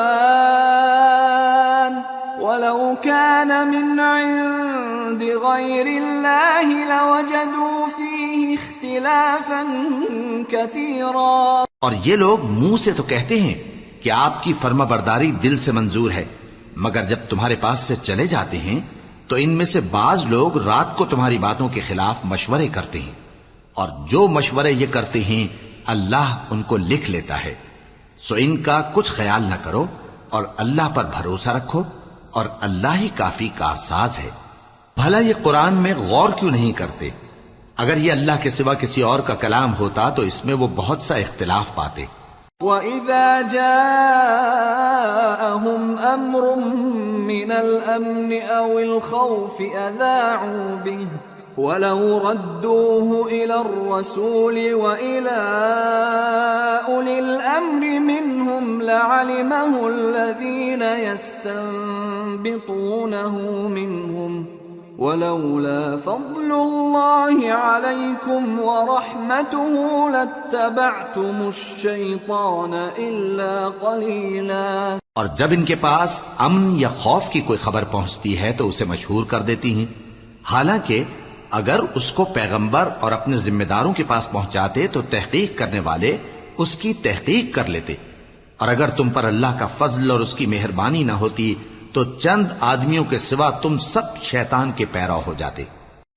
Speaker 1: وَلَوْ كَانَ مِنْ عِنْدِ غَيْرِ اللَّهِ لَوَجَدُوا فِيهِ اخْتِلَافًا كَثِيرًا۔
Speaker 2: اور یہ لوگ منہ سے تو کہتے ہیں کہ آپ کی فرما برداری دل سے منظور ہے، مگر جب تمہارے پاس سے چلے جاتے ہیں تو ان میں سے بعض لوگ رات کو تمہاری باتوں کے خلاف مشورے کرتے ہیں، اور جو مشورے یہ کرتے ہیں اللہ ان کو لکھ لیتا ہے۔ سو ان کا کچھ خیال نہ کرو اور اللہ پر بھروسہ رکھو، اور اللہ ہی کافی کارساز ہے۔ بھلا یہ قرآن میں غور کیوں نہیں کرتے؟ اگر یہ اللہ کے سوا کسی اور کا کلام ہوتا تو اس میں وہ بہت سا اختلاف پاتے۔
Speaker 1: وَإِذَا جَاءَهُمْ أَمْرٌ مِّنَ الْأَمْنِ أَوِ الْخَوْفِ أَذَاعُوا بِهِ وَلَوْ رَدُّوهُ إِلَى الرَّسُولِ وَإِلَى أُولِي الْأَمْرِ مِنْهُمْ لَعَلِمَهُ الَّذِينَ يَسْتَنبِطُونَهُ مِنْهُمْ وَلَوْلَا فَضْلُ اللَّهِ عَلَيْكُمْ وَرَحْمَتُهُ لَاتَّبَعْتُمُ الشَّيْطَانَ إِلَّا قَلِيلًا۔
Speaker 2: اور جب ان کے پاس امن یا خوف کی کوئی خبر پہنچتی ہے تو اسے مشہور کر دیتی ہیں، حالانکہ اگر اس کو پیغمبر اور اپنے ذمہ داروں کے پاس پہنچاتے تو تحقیق کرنے والے اس کی تحقیق کر لیتے، اور اگر تم پر اللہ کا فضل اور اس کی مہربانی نہ ہوتی تو چند آدمیوں کے سوا تم سب شیطان کے پیرو ہو جاتے۔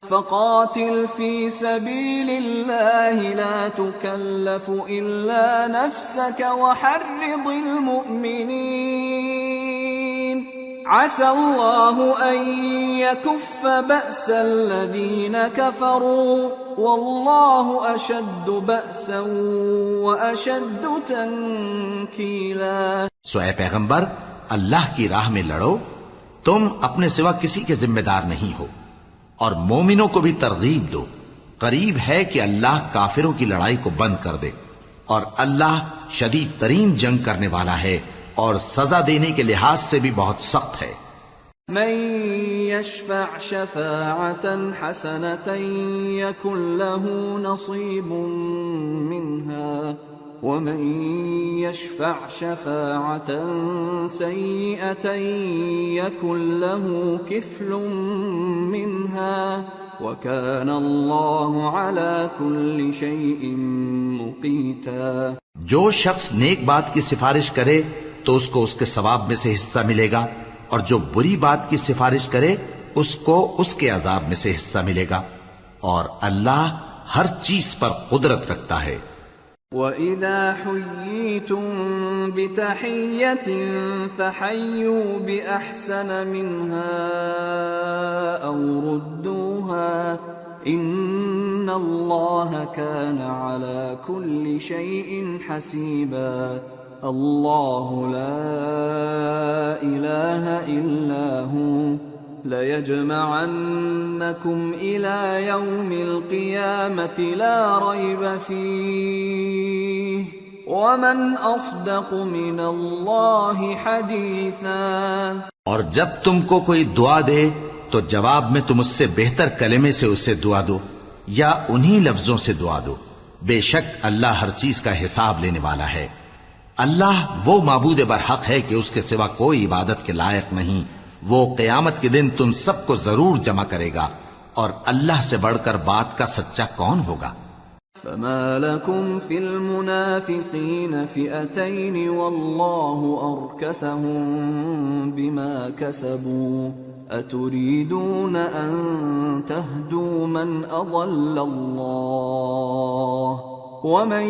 Speaker 1: فَقَاتِلْ فِي سَبِيلِ اللَّهِ لَا تُكَلَّفُ إِلَّا نَفْسَكَ وَحَرِّضِ الْمُؤْمِنِينَ عَسَى اللَّهُ أَن يَكُفَّ بَأْسَ الَّذِينَ كَفَرُوا وَاللَّهُ أَشَدُّ بَأْسًا وَأَشَدُّ تَنكِيلًا۔
Speaker 2: سو اے پیغمبر اللہ کی راہ میں لڑو، تم اپنے سوا کسی کے ذمہ دار نہیں ہو، اور مومنوں کو بھی ترغیب دو، قریب ہے کہ اللہ کافروں کی لڑائی کو بند کر دے، اور اللہ شدید ترین جنگ کرنے والا ہے اور سزا دینے کے لحاظ سے بھی بہت سخت ہے۔
Speaker 1: من يشفع شفاعة حسنة يكن له نصيب منها ومن يشفع شفاعة سيئة يكن له كفل منها وكان الله على كل شيء مقيتا۔
Speaker 2: جو شخص نیک بات کی سفارش کرے تو اس کو اس کے ثواب میں سے حصہ ملے گا، اور جو بری بات کی سفارش کرے اس کو اس کے عذاب میں سے حصہ ملے گا، اور اللہ ہر چیز پر قدرت رکھتا ہے۔
Speaker 1: وَإِذَا حُيِّيتُم بِتَحِيَّةٍ فَحَيُّوا بِأَحْسَنَ مِنْهَا أَوْ رُدُّوهَا ان اللہ کان علی کل شیء حسیبا اللہ لا الہ الا ہو لَيَجْمَعَنَّكُمْ إِلَى يَوْمِ الْقِيَامَةِ لَا رَيْبَ فِيهِ وَمَنْ أَصْدَقُ مِنَ اللَّهِ حَدِيثًا۔
Speaker 2: اور جب تم کو کوئی دعا دے تو جواب میں تم اس سے بہتر کلمے سے اسے دعا دو یا انہی لفظوں سے دعا دو، بے شک اللہ ہر چیز کا حساب لینے والا ہے۔ اللہ وہ معبود برحق ہے کہ اس کے سوا کوئی عبادت کے لائق نہیں، وہ قیامت کے دن تم سب کو ضرور جمع کرے گا، اور اللہ سے بڑھ کر بات کا سچا کون ہوگا؟
Speaker 1: فما لكم في المنافقين فئتين والله أركسهم بما كسبوا أتريدون أن تهدوا من أضل الله ومن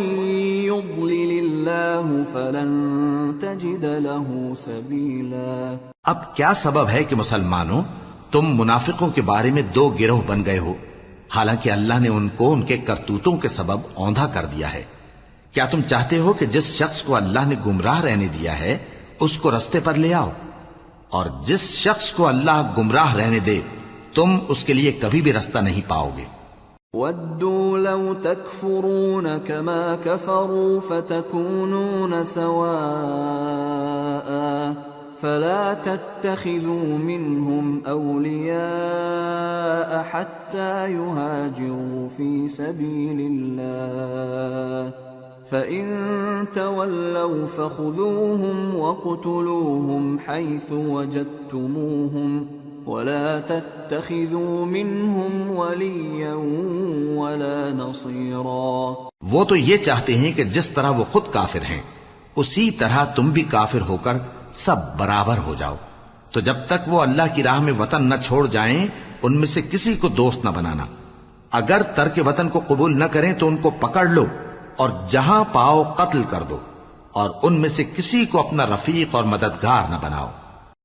Speaker 1: يضلل الله فلن تجد له سبيلا۔
Speaker 2: اب کیا سبب ہے کہ مسلمانوں تم منافقوں کے بارے میں دو گروہ بن گئے ہو، حالانکہ اللہ نے ان کو ان کے کرتوتوں کے سبب اوندھا کر دیا ہے؟ کیا تم چاہتے ہو کہ جس شخص کو اللہ نے گمراہ رہنے دیا ہے اس کو رستے پر لے آؤ، اور جس شخص کو اللہ گمراہ رہنے دے تم اس کے لیے کبھی بھی رستہ نہیں پاؤ گے۔
Speaker 1: وَدُّوا لَوْ تَكْفُرُونَ كَمَا كَفَرُوا فَتَكُونُونَ سَوَاءً فَلَا تَتَّخِذُوا مِنْهُمْ أَوْلِيَاءَ حَتَّى يُهَاجِرُوا فِي سَبِيلِ اللَّهِ فَإِن تَوَلَّوْا فَخُذُوهُمْ وَاقْتُلُوهُمْ حَيْثُ وَجَدتُّمُوهُمْ وَلَا تَتَّخِذُوا مِنْهُمْ وَلِيًّا وَلَا نَصِيرًا۔
Speaker 2: وہ تو یہ چاہتے ہیں کہ جس طرح وہ خود کافر ہیں اسی طرح تم بھی کافر ہو کر سب برابر ہو جاؤ، تو جب تک وہ اللہ کی راہ میں وطن نہ چھوڑ جائیں ان میں سے کسی کو دوست نہ بنانا۔ اگر ترک وطن کو قبول نہ کریں تو ان کو پکڑ لو اور جہاں پاؤ قتل کر دو، اور ان میں سے کسی کو اپنا رفیق اور مددگار نہ بناؤ۔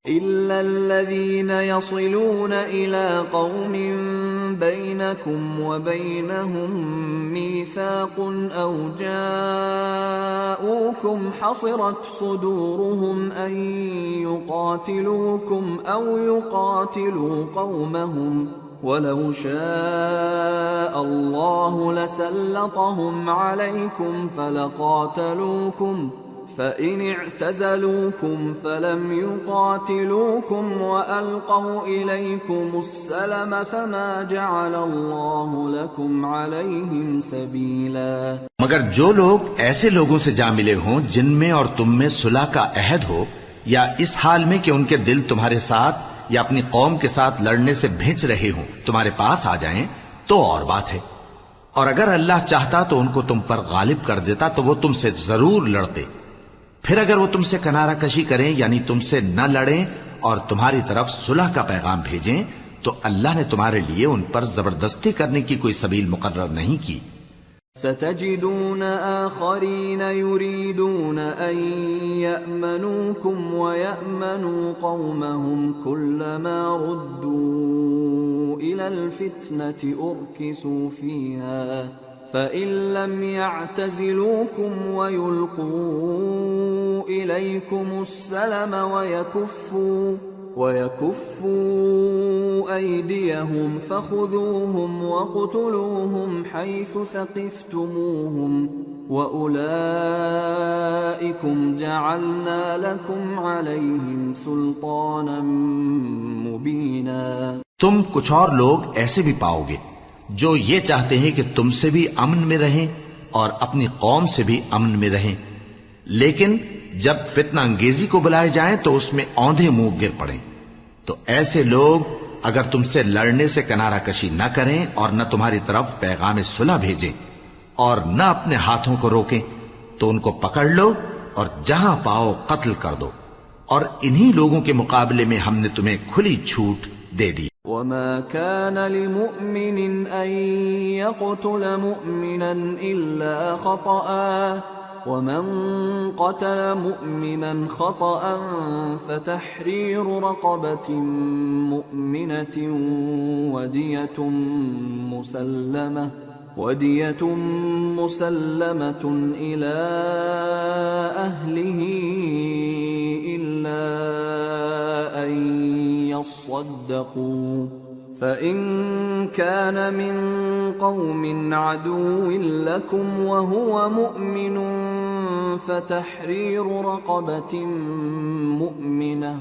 Speaker 1: إِلَّا الَّذِينَ يَصِلُونَ إِلَىٰ قَوْمٍ بَيْنَكُمْ وَبَيْنَهُم مِّيثَاقٌ أَوْ جَاءُوكُمْ حَصِرَتْ صُدُورُهُمْ أَن يُقَاتِلُوكُمْ أَوْ يُقَاتِلُوا قَوْمَهُمْ وَلَوْ شَاءَ اللَّهُ لَسَلَّطَهُمْ عَلَيْكُمْ فَلَقَاتَلُوكُمْ فَإِنِ اعْتَزَلُوكُمْ فَلَمْ يُقَاتِلُوكُمْ وَأَلْقَوْا إِلَيْكُمُ السَّلَمَ فَمَا جَعَلَ اللَّهُ لَكُمْ عَلَيْهِمْ سَبِيلًا۔
Speaker 2: مگر جو لوگ ایسے لوگوں سے جا ملے ہوں جن میں اور تم میں صلح کا عہد ہو، یا اس حال میں کہ ان کے دل تمہارے ساتھ یا اپنی قوم کے ساتھ لڑنے سے بھنچ رہے ہوں، تمہارے پاس آ جائیں تو اور بات ہے، اور اگر اللہ چاہتا تو ان کو تم پر غالب کر دیتا تو وہ تم سے ضرور لڑتے۔ پھر اگر وہ تم سے کنارہ کشی کریں یعنی تم سے نہ لڑیں اور تمہاری طرف صلح کا پیغام بھیجیں تو اللہ نے تمہارے لیے ان پر زبردستی کرنے کی کوئی سبیل مقرر نہیں کی۔
Speaker 1: ستجدون آخرین یریدون ان یأمنوکم ویأمنوا قومهم كلما ردوا الى الفتنة ارکسوا فیہا فَإِن لَّمْ يَعْتَزِلُوكُمْ وَيُلْقُوا إِلَيْكُمُ السَّلَمَ وَيَكُفُّوا أَيْدِيَهُمْ فَخُذُوهُمْ وَاقْتُلُوهُمْ حَيْثُ ثَقِفْتُمُوهُمْ وَأُولَٰئِكُمْ جَعَلْنَا لَكُمْ عَلَيْهِمْ سُلْطَانًا مُّبِينًا۔
Speaker 2: تم کچھ اور لوگ ایسے بھی پاؤ گے جو یہ چاہتے ہیں کہ تم سے بھی امن میں رہیں اور اپنی قوم سے بھی امن میں رہیں، لیکن جب فتنہ انگیزی کو بلائے جائیں تو اس میں اوندھے منہ گر پڑیں۔ تو ایسے لوگ اگر تم سے لڑنے سے کنارہ کشی نہ کریں اور نہ تمہاری طرف پیغام صلح بھیجیں اور نہ اپنے ہاتھوں کو روکیں تو ان کو پکڑ لو اور جہاں پاؤ قتل کر دو، اور انہی لوگوں کے مقابلے میں ہم نے تمہیں کھلی چھوٹ دے دی۔
Speaker 1: وَمَا كَانَ لِمُؤْمِنٍ أَن يَقْتُلَ مُؤْمِنًا إِلَّا خَطَأً ومن قتل مؤمنا خطأ فتحرير رقبة مؤمنة ودية مسلمة إلى أهله إلا أن يصدقوا فإن كان من قوم عدو لكم وهو مؤمن فتحرير رقبة مؤمنة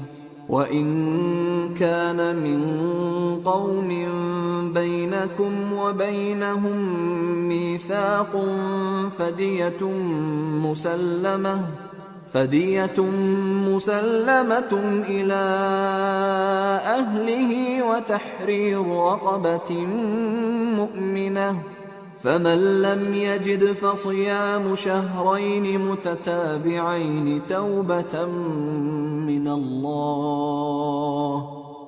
Speaker 1: وإن كان من قوم بينكم وبينهم ميثاق فدية مسلمة إلى أهله وتحرير رقبة مؤمنة فمن لم يجد فصيام شهرين متتابعين توبة من الله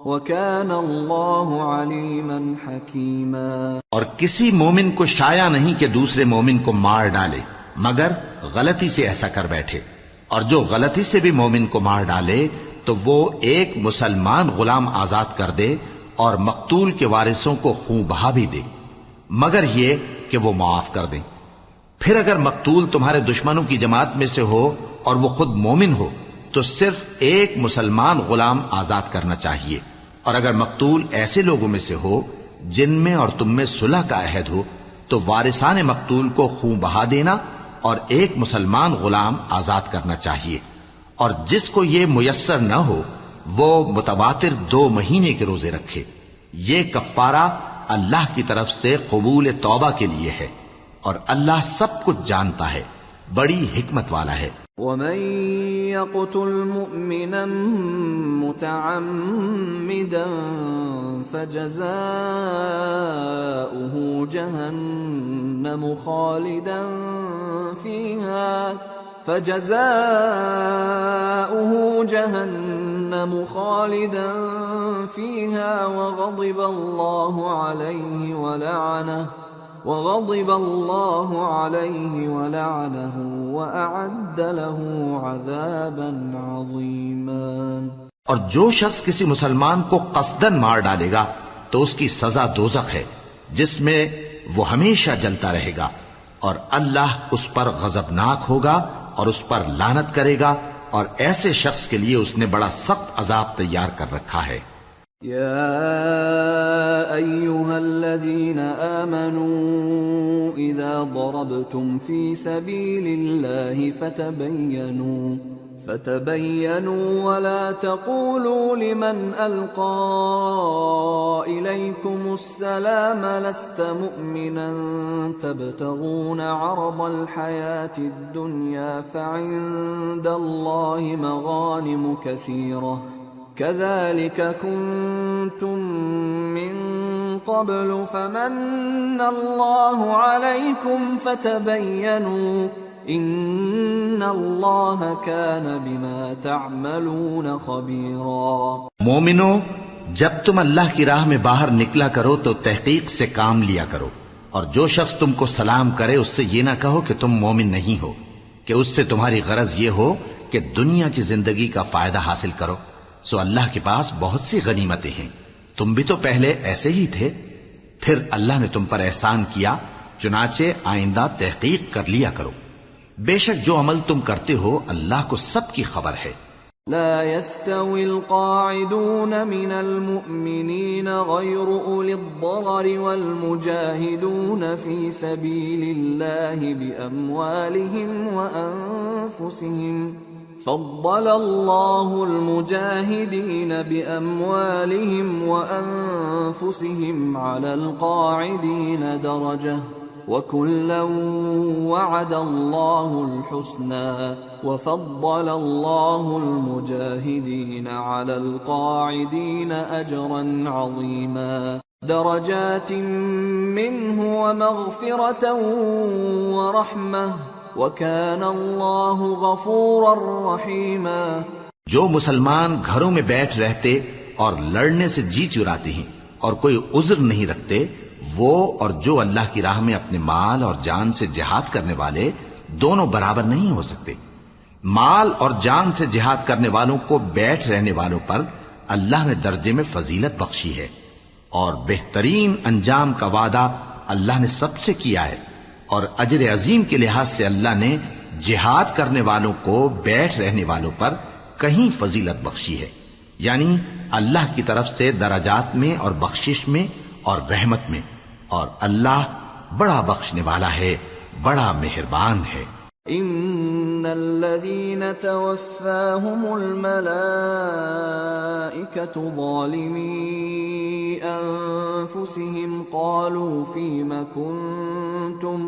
Speaker 1: وَكَانَ اللَّهُ عَلِيمًا حَكِيمًا۔
Speaker 2: اور کسی مومن کو شایع نہیں کہ دوسرے مومن کو مار ڈالے مگر غلطی سے ایسا کر بیٹھے، اور جو غلطی سے بھی مومن کو مار ڈالے تو وہ ایک مسلمان غلام آزاد کر دے اور مقتول کے وارثوں کو خون بہا بھی دے، مگر یہ کہ وہ معاف کر دیں۔ پھر اگر مقتول تمہارے دشمنوں کی جماعت میں سے ہو اور وہ خود مومن ہو تو صرف ایک مسلمان غلام آزاد کرنا چاہیے، اور اگر مقتول ایسے لوگوں میں سے ہو جن میں اور تم میں صلح کا عہد ہو تو وارثان مقتول کو خون بہا دینا اور ایک مسلمان غلام آزاد کرنا چاہیے، اور جس کو یہ میسر نہ ہو وہ متواتر 2 مہینے کے روزے رکھے۔ یہ کفارہ اللہ کی طرف سے قبول توبہ کے لیے ہے، اور اللہ سب کچھ جانتا ہے، بڑی حکمت والا ہے۔
Speaker 1: وَمَن يَقْتُلْ مُؤْمِنًا مُتَعَمِّدًا فَجَزَاؤُهُ جَهَنَّمُ خَالِدًا فِيهَا وَغَضِبَ اللَّهُ عَلَيْهِ وَلَعَنَهُ وَأَعَدَّ لَهُ عَذَابًا عَظِيمًا۔
Speaker 2: اور جو شخص کسی مسلمان کو قصدن مار ڈالے گا تو اس کی سزا دوزخ ہے جس میں وہ ہمیشہ جلتا رہے گا، اور اللہ اس پر غضبناک ہوگا اور اس پر لعنت کرے گا، اور ایسے شخص کے لیے اس نے بڑا سخت عذاب تیار کر رکھا ہے۔
Speaker 1: يا أيها الذين آمنوا إذا ضربتم في سبيل الله فتبينوا ولا تقولوا لمن ألقى إليكم السلام لست مؤمنا تبتغون عرض الحياة الدنيا فعند الله مغانم كثيرة كذلك كنتم من قبل فمن الله عليكم فتبينوا ان اللہ کان بما تعملون خبیرا۔
Speaker 2: مومنو، جب تم اللہ کی راہ میں باہر نکلا کرو تو تحقیق سے کام لیا کرو، اور جو شخص تم کو سلام کرے اس سے یہ نہ کہو کہ تم مومن نہیں ہو، کہ اس سے تمہاری غرض یہ ہو کہ دنیا کی زندگی کا فائدہ حاصل کرو۔ سو اللہ کے پاس بہت سی غنیمتیں ہیں، تم بھی تو پہلے ایسے ہی تھے، پھر اللہ نے تم پر احسان کیا، چنانچہ آئندہ تحقیق کر لیا کرو۔ بے شک جو عمل تم کرتے ہو اللہ کو سب کی خبر ہے۔
Speaker 1: لا يستوي القاعدون من المؤمنين غير أولي الضرر والمجاهدون في سبيل الله بأموالهم وأنفسهم فضل الله المجاهدين بأموالهم وأنفسهم على القاعدين درجة وَكُلًّا وَعَدَ اللَّهُ الْحُسْنَى وَفَضَّلَ اللَّهُ الْمُجَاهِدِينَ عَلَى الْقَاعِدِينَ أَجْرًا عَظِيمًا دَرَجَاتٍ مِّنْهُ وَمَغْفِرَةً وَرَحْمَةً وَكَانَ اللَّهُ غَفُورًا رَّحِيمًا۔
Speaker 2: جو مسلمان گھروں میں بیٹھ رہتے اور لڑنے سے جی چراتے ہیں اور کوئی عذر نہیں رکھتے، وہ اور جو اللہ کی راہ میں اپنے مال اور جان سے جہاد کرنے والے دونوں برابر نہیں ہو سکتے۔ مال اور جان سے جہاد کرنے والوں کو بیٹھ رہنے والوں پر اللہ نے درجے میں فضیلت بخشی ہے، اور بہترین انجام کا وعدہ اللہ نے سب سے کیا ہے، اور اجر عظیم کے لحاظ سے اللہ نے جہاد کرنے والوں کو بیٹھ رہنے والوں پر کہیں فضیلت بخشی ہے، یعنی اللہ کی طرف سے درجات میں اور بخشش میں اور رحمت میں، اور اللہ بڑا بخشنے والا ہے، بڑا مہربان ہے۔
Speaker 1: ان الذين توفاهم الملائكة ظالمي انفسهم قالوا فيم كنتم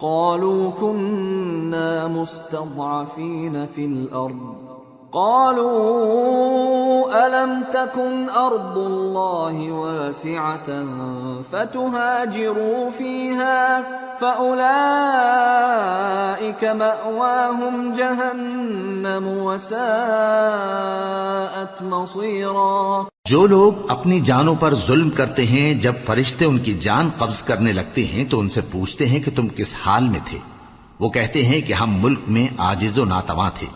Speaker 1: قالوا كنا مستضعفين في الارض قالوا ألم تكن أرض الله واسعة فتهاجروا فيها فأولئك مأواهم جهنم وساءت مصيرا۔
Speaker 2: جو لوگ اپنی جانوں پر ظلم کرتے ہیں، جب فرشتے ان کی جان قبض کرنے لگتے ہیں تو ان سے پوچھتے ہیں کہ تم کس حال میں تھے؟ وہ کہتے ہیں کہ ہم ملک میں عاجز و ناتواں تھے۔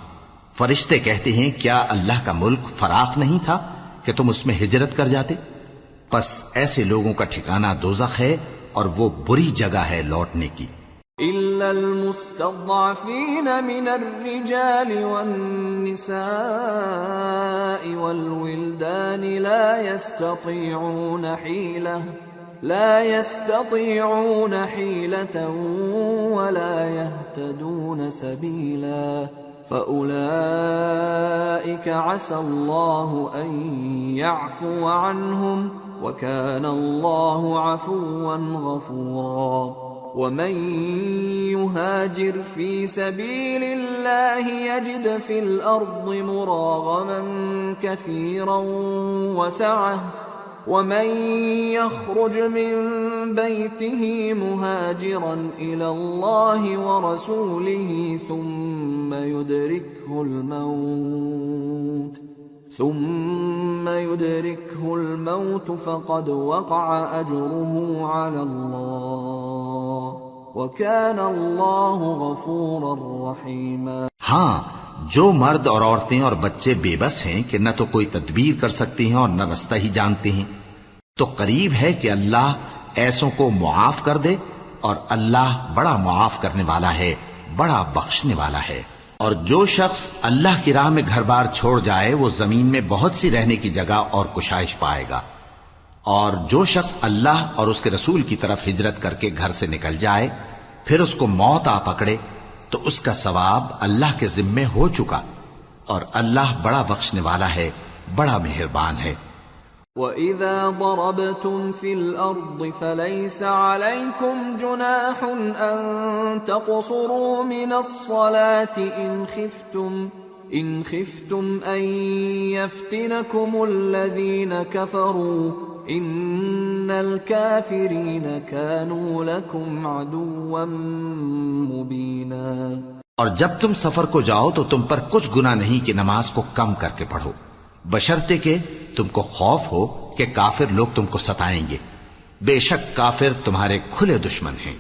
Speaker 2: فرشتے کہتے ہیں کیا اللہ کا ملک فراخ نہیں تھا کہ تم اس میں ہجرت کر جاتے؟ پس ایسے لوگوں کا ٹھکانہ دوزخ ہے، اور وہ بری جگہ ہے لوٹنے کی۔
Speaker 1: إلا المستضعفين من الرجال والنساء والولدان لا يستطيعون حيلة ولا يهتدون سبيلا فأولئك عسى الله أن يعفو عنهم وكان الله عفوا غفورا۔ ومن يهاجر في سبيل الله يجد في الأرض مراغما كثيرا وسعة ومن يخرج من بيته مهاجرا إلى الله ورسوله ثم يدركه الموت فقد وقع أجره على الله وكان الله غفورا رحيما۔
Speaker 2: ہاں، جو مرد اور عورتیں اور بچے بے بس ہیں کہ نہ تو کوئی تدبیر کر سکتے ہیں اور نہ رستہ ہی جانتے ہیں، تو قریب ہے کہ اللہ ایسوں کو معاف کر دے، اور اللہ بڑا معاف کرنے والا ہے، بڑا بخشنے والا ہے۔ اور جو شخص اللہ کی راہ میں گھر بار چھوڑ جائے وہ زمین میں بہت سی رہنے کی جگہ اور کشائش پائے گا، اور جو شخص اللہ اور اس کے رسول کی طرف ہجرت کر کے گھر سے نکل جائے پھر اس کو موت آ پکڑے تو اس کا ثواب اللہ کے ذمے ہو چکا، اور اللہ بڑا بخشنے والا ہے، بڑا مہربان ہے۔
Speaker 1: وَإِذَا ضَرَبْتُمْ فِي الْأَرْضِ فَلَيْسَ عَلَيْكُمْ جُنَاحٌ أَن تَقْصُرُوا مِنَ الصَّلَاةِ إِنْ خِفْتُمْ أَن يَفْتِنَكُمُ الَّذِينَ كَفَرُوا إِنَّ الْكَافِرِينَ كَانُوا لَكُمْ عَدُوًّا مُبِينًا۔
Speaker 2: اور جب تم سفر کو جاؤ تو تم پر کچھ گناہ نہیں کہ نماز کو کم کر کے پڑھو، بشرطے کہ تم کو خوف ہو کہ کافر لوگ تم کو ستائیں گے، بے شک کافر تمہارے کھلے دشمن ہیں۔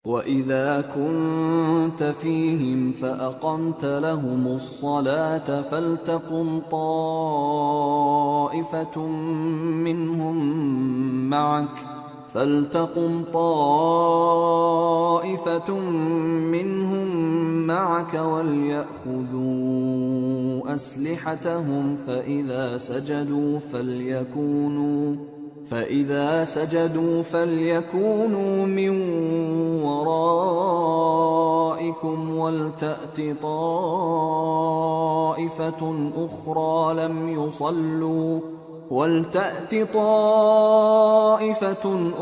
Speaker 1: وَإِذَا كُنْتَ فِيهِمْ فَأَقَمْتَ لَهُمُ الصَّلَاةَ فَلْتَقُمْ طَائِفَةٌ مِّنْهُمْ مَعَكَ وَلْيَأْخُذُوا أَسْلِحَتَهُمْ فَإِذَا سَجَدُوا فَلْيَكُونُوا مِنْ وَرَائِكُمْ وَلْتَأْتِ طَائِفَةٌ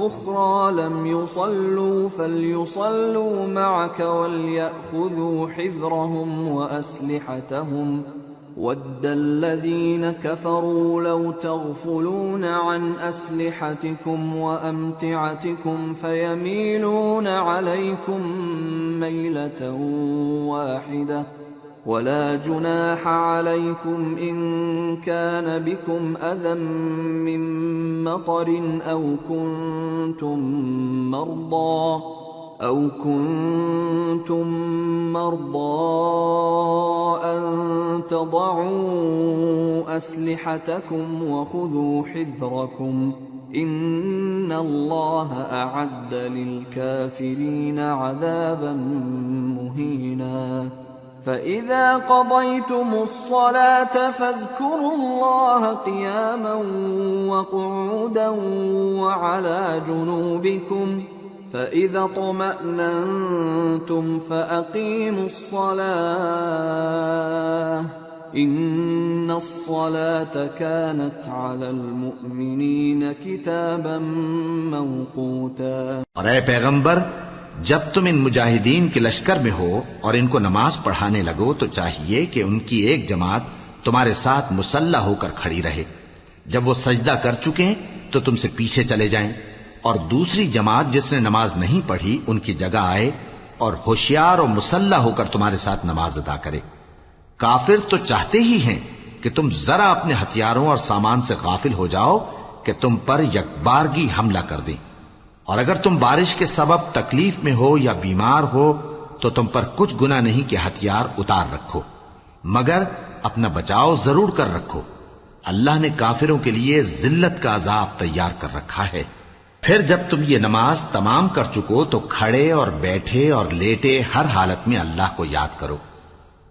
Speaker 1: أُخْرَى لَمْ يُصَلُّوا فَلْيُصَلُّوا مَعَكَ وَلْيَأْخُذُوا حِذْرَهُمْ وَأَسْلِحَتَهُمْ وَدَّ الَّذِينَ كَفَرُوا لَوْ تَغْفُلُونَ عَنْ أَسْلِحَتِكُمْ وَأَمْتِعَتِكُمْ فَيَمِيلُونَ عَلَيْكُمْ مَيْلَةً وَاحِدَةً وَلَا جُنَاحَ عَلَيْكُمْ إِن كَانَ بِكُمْ أَذًى مِّن مَّطَرٍ أَوْ كُنتُم أو كنتم مرضى أن تضعوا أسلحتكم وخذوا حذركم إن الله أعد للكافرين عذابا مهينا فإذا قضيتم الصلاة فاذكروا الله قياما وقعودا وعلى جنوبكم فإذا اطمأننتم فأقيموا الصلاة إن الصلاة كانت على المؤمنين كتابا موقوتا۔
Speaker 2: اور اے پیغمبر، جب تم ان مجاہدین کے لشکر میں ہو اور ان کو نماز پڑھانے لگو تو چاہیے کہ ان کی ایک جماعت تمہارے ساتھ مسلح ہو کر کھڑی رہے، جب وہ سجدہ کر چکے تو تم سے پیچھے چلے جائیں، اور دوسری جماعت جس نے نماز نہیں پڑھی ان کی جگہ آئے اور ہوشیار اور مسلح ہو کر تمہارے ساتھ نماز ادا کرے۔ کافر تو چاہتے ہی ہیں کہ تم ذرا اپنے ہتھیاروں اور سامان سے غافل ہو جاؤ کہ تم پر یکبارگی حملہ کر دیں، اور اگر تم بارش کے سبب تکلیف میں ہو یا بیمار ہو تو تم پر کچھ گناہ نہیں کہ ہتھیار اتار رکھو، مگر اپنا بچاؤ ضرور کر رکھو۔ اللہ نے کافروں کے لیے ذلت کا عذاب تیار کر رکھا ہے۔ پھر جب تم یہ نماز تمام کر چکو تو کھڑے اور بیٹھے اور لیٹے ہر حالت میں اللہ کو یاد کرو۔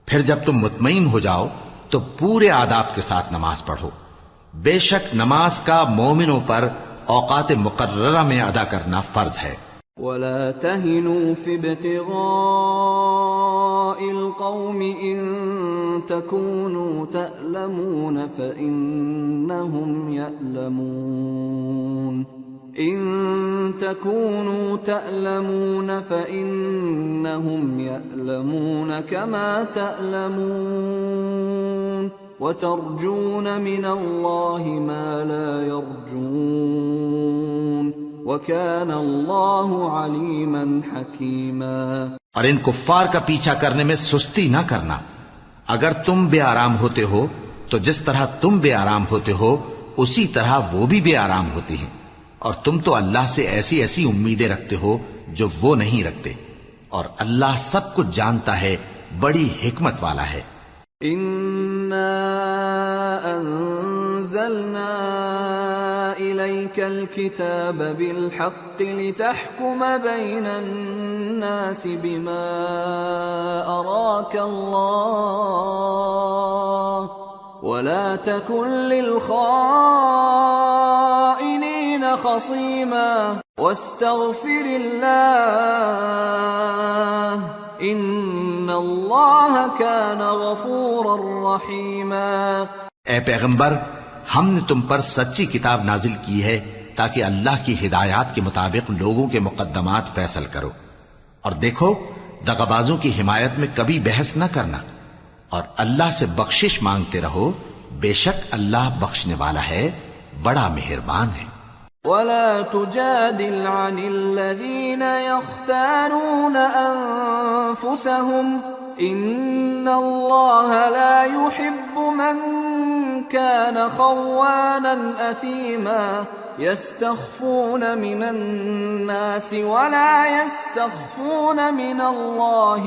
Speaker 2: پھر جب تم مطمئن ہو جاؤ تو پورے آداب کے ساتھ نماز پڑھو۔ بے شک نماز کا مومنوں پر اوقات مقررہ میں ادا کرنا فرض ہے۔
Speaker 1: ولا تهنوا في ابتغاء القوم إن تكونوا تألمون فإنهم يألمون إن تكونوا تألمون فإنهم يألمون كما تألمون وترجون من الله ما لا يرجون وَكَانَ اللَّهُ عَلِيمًا حَكِيمًا۔
Speaker 2: اور ان کفار کا پیچھا کرنے میں سستی نہ کرنا۔ اگر تم بے آرام ہوتے ہو تو جس طرح تم بے آرام ہوتے ہو اسی طرح وہ بھی بے آرام ہوتی ہیں، اور تم تو اللہ سے ایسی ایسی امیدیں رکھتے ہو جو وہ نہیں رکھتے، اور اللہ سب کچھ جانتا ہے، بڑی حکمت والا ہے۔
Speaker 1: إِنَّا أَنزَلْنَا إِلَيْكَ الْكِتَابَ بِالْحَقِّ لِتَحْكُمَ بَيْنَ النَّاسِ بِمَا أَرَاكَ اللَّهُ وَلَا تَكُنْ لِلْخَائِنِينَ خَصِيمًا وَاسْتَغْفِرِ اللَّهَ إِنَّ اللَّهَ كَانَ غَفُورًا رَحِيمًا۔
Speaker 2: اے پیغمبر، ہم نے تم پر سچی کتاب نازل کی ہے تاکہ اللہ کی ہدایات کے مطابق لوگوں کے مقدمات فیصل کرو، اور دیکھو دغابازوں کی حمایت میں کبھی بحث نہ کرنا، اور اللہ سے بخشش مانگتے رہو، بے شک اللہ بخشنے والا ہے، بڑا مہربان ہے۔
Speaker 1: وَلَا تُجَادِلْ عَنِ الَّذِينَ يَخْتَانُونَ أَنفُسَهُمْ إِنَّ اللَّهَ لَا يُحِبُّ مَنْ كَانَ خَوَّانًا أَثِيمًا يَسْتَخْفُونَ مِنَ النَّاسِ وَلَا يَسْتَخْفُونَ مِنَ اللَّهِ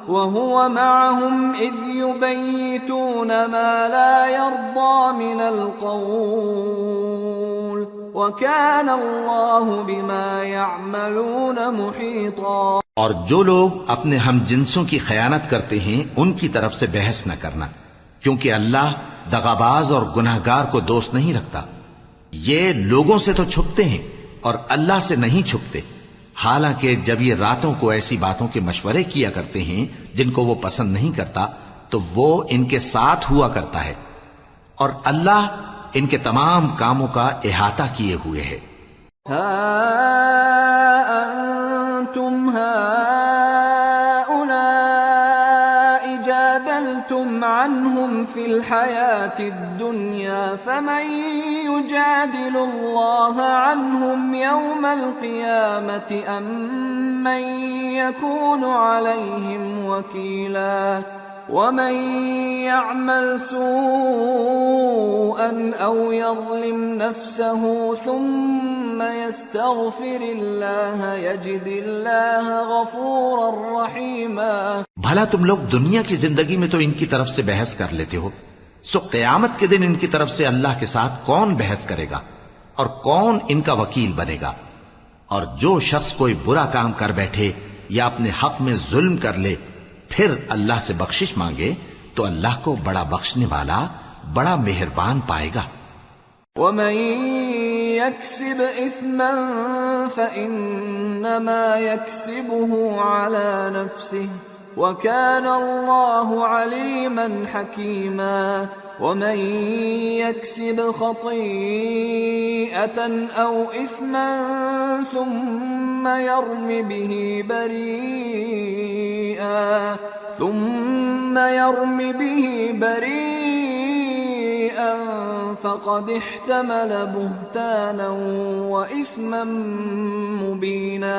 Speaker 1: وَهُوَ مَعَهُمْ إِذْ يُبَيِّتُونَ مَا لَا يَرْضَى مِنَ الْقَوْلِ وَكَانَ اللَّهُ بِمَا يَعْمَلُونَ مُحِيطًا۔
Speaker 2: اور جو لوگ اپنے ہم جنسوں کی خیانت کرتے ہیں ان کی طرف سے بحث نہ کرنا، کیونکہ اللہ دغاباز اور گناہگار کو دوست نہیں رکھتا۔ یہ لوگوں سے تو چھپتے ہیں اور اللہ سے نہیں چھپتے، حالانکہ جب یہ راتوں کو ایسی باتوں کے مشورے کیا کرتے ہیں جن کو وہ پسند نہیں کرتا تو وہ ان کے ساتھ ہوا کرتا ہے، اور اللہ ان کے تمام کاموں کا احاطہ کیے ہوئے ہے۔
Speaker 1: ہا انتم هؤلاء جادلتم عنهم في الحياة الدنيا فمن يجادل الله عنهم يوم القيامة أم من يكون عليهم وكيلا ومن يعمل سوءا أو يظلم نفسه ثم يستغفر الله يجد الله غفورا رحيما.
Speaker 2: بھلا تم لوگ دنیا کی زندگی میں تو ان کی طرف سے بحث کر لیتے ہو، سو قیامت کے دن ان کی طرف سے اللہ کے ساتھ کون بحث کرے گا اور کون ان کا وکیل بنے گا؟ اور جو شخص کوئی برا کام کر بیٹھے یا اپنے حق میں ظلم کر لے پھر اللہ سے بخشش مانگے تو اللہ کو بڑا بخشنے والا، بڑا مہربان پائے گا.
Speaker 1: ومن يكسب إثما فإنما يكسبه على نفسه وكان الله عليما حكيما. ومن يكسب خطيئة أو إثما ثم يرم به بريئا فقد احتمل بهتانا وإثما مبينا.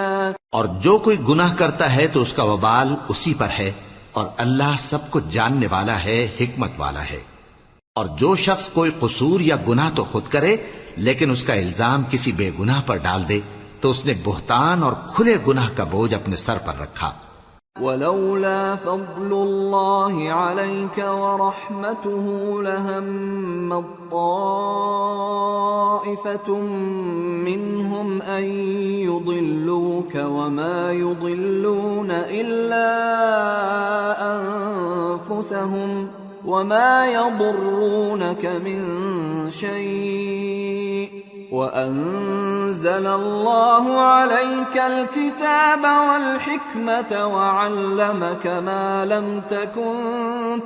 Speaker 2: اور جو کوئی گناہ کرتا ہے تو اس کا وبال اسی پر ہے، اور اللہ سب کچھ جاننے والا ہے، حکمت والا ہے. اور جو شخص کوئی قصور یا گناہ تو خود کرے لیکن اس کا الزام کسی بے گناہ پر ڈال دے تو اس نے بہتان اور کھلے گناہ کا بوجھ اپنے سر پر رکھا.
Speaker 1: ولولا فضل الله عليك ورحمته لهم طائفة منهم أن يضلوك وما يضلون إلا أنفسهم وما يضرونك من شيء وأنزل الله عليك الكتاب والحكمة وعلمك ما لم تكن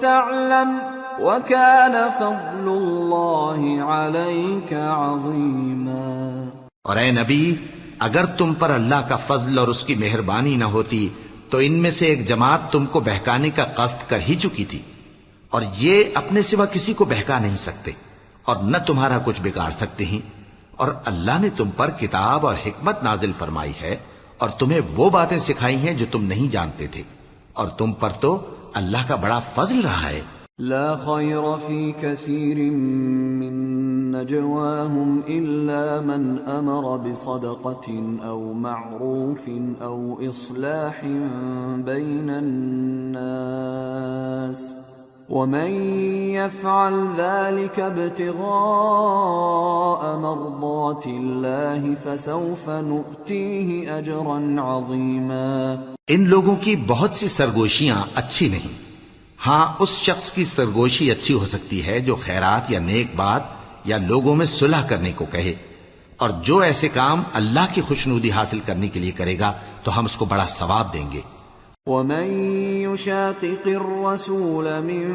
Speaker 1: تعلم وكان فضل الله عليك عظيما.
Speaker 2: اور اے نبی، اگر تم پر اللہ کا فضل اور اس کی مہربانی نہ ہوتی تو ان میں سے ایک جماعت تم کو بہکانے کا قصد کر ہی چکی تھی، اور یہ اپنے سوا کسی کو بہکا نہیں سکتے اور نہ تمہارا کچھ بگاڑ سکتے ہیں. اور اللہ نے تم پر کتاب اور حکمت نازل فرمائی ہے اور تمہیں وہ باتیں سکھائی ہیں جو تم نہیں جانتے تھے، اور تم پر تو اللہ کا بڑا فضل رہا ہے.
Speaker 1: لا خير في كثير من نجواهم إلا من أمر بصدقة أو معروف أو إصلاح بين الناس ومن يفعل ذلك ابتغاء مرضات الله فسوف نؤتيه أجرا عظيما.
Speaker 2: ان لوگوں کی بہت سی سرگوشیاں اچھی نہیں، ہاں اس شخص کی سرگوشی اچھی ہو سکتی ہے جو خیرات یا نیک بات یا لوگوں میں صلح کرنے کو کہے، اور جو ایسے کام اللہ کی خوشنودی حاصل کرنے کے لیے کرے گا تو ہم اس کو بڑا ثواب دیں گے.
Speaker 1: ومن يشاقق الرسول من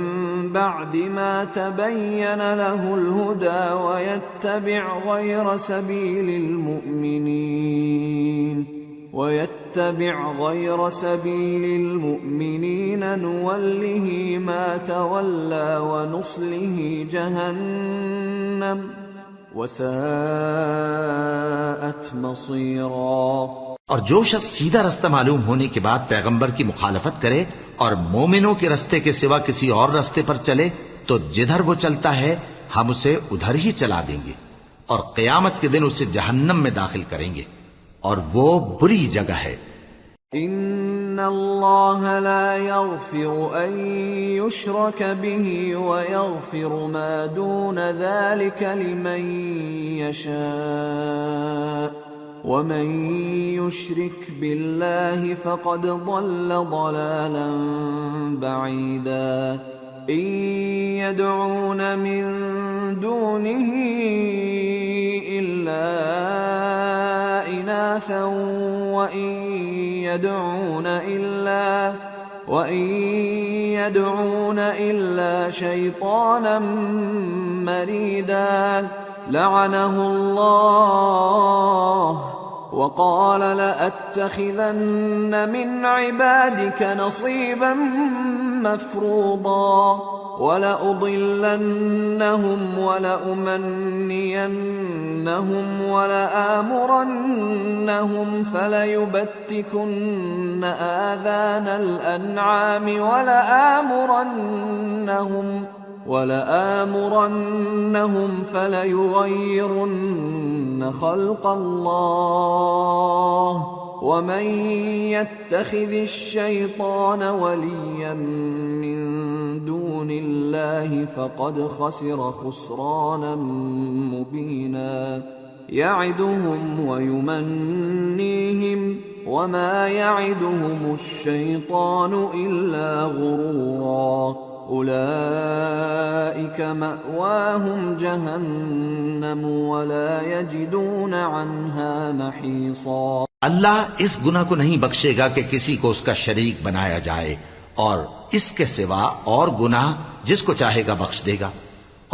Speaker 1: بعد ما تبين له الهدى ويتبع غير سبيل المؤمنين نوله ما تولى ونصله جهنم وساءت مصيرا.
Speaker 2: اور جو شخص سیدھا رستہ معلوم ہونے کے بعد پیغمبر کی مخالفت کرے اور مومنوں کے رستے کے سوا کسی اور رستے پر چلے تو جدھر وہ چلتا ہے ہم اسے ادھر ہی چلا دیں گے، اور قیامت کے دن اسے جہنم میں داخل کریں گے، اور وہ بری جگہ ہے.
Speaker 1: ان اللہ لا يغفر ان يشرك به ويغفر ما دون ذلك لمن يشاء ومن يشرك بالله فقد ضل ضلالا بعيدا. ان يدعون من دونه الا اناثا وان يدعون الا شيطانا مريدا. لعنه الله وقال لأتخذن من عبادك نصيبا مفروضا. وَلَأُضِلَّنَّهُمْ وَلَأُمَنِّيَنَّهُمْ وَلَآمُرَنَّهُمْ فَلَيُبَتِّكُنَّ آذَانَ الْأَنْعَامِ وَلَآمُرَنَّهُمْ فَلَيُغَيِّرُنَّ خَلْقَ اللَّهِ وَمَن يَتَّخِذِ الشَّيْطَانَ وَلِيًّا مِّن دُونِ اللَّهِ فَقَدْ خَسِرَ خُسْرَانًا مُّبِينًا يَعِدُهُمْ وَيُمَنِّيهِمْ وَمَا يَعِدُهُمُ الشَّيْطَانُ إِلَّا غُرُورًا أُولَئِكَ مَأْوَاهُمْ جَهَنَّمُ وَلَا يَجِدُونَ عَنْهَا مَحِيصًا۔
Speaker 2: اللہ اس گناہ کو نہیں بخشے گا کہ کسی کو اس کا شریک بنایا جائے، اور اس کے سوا اور گناہ جس کو چاہے گا بخش دے گا،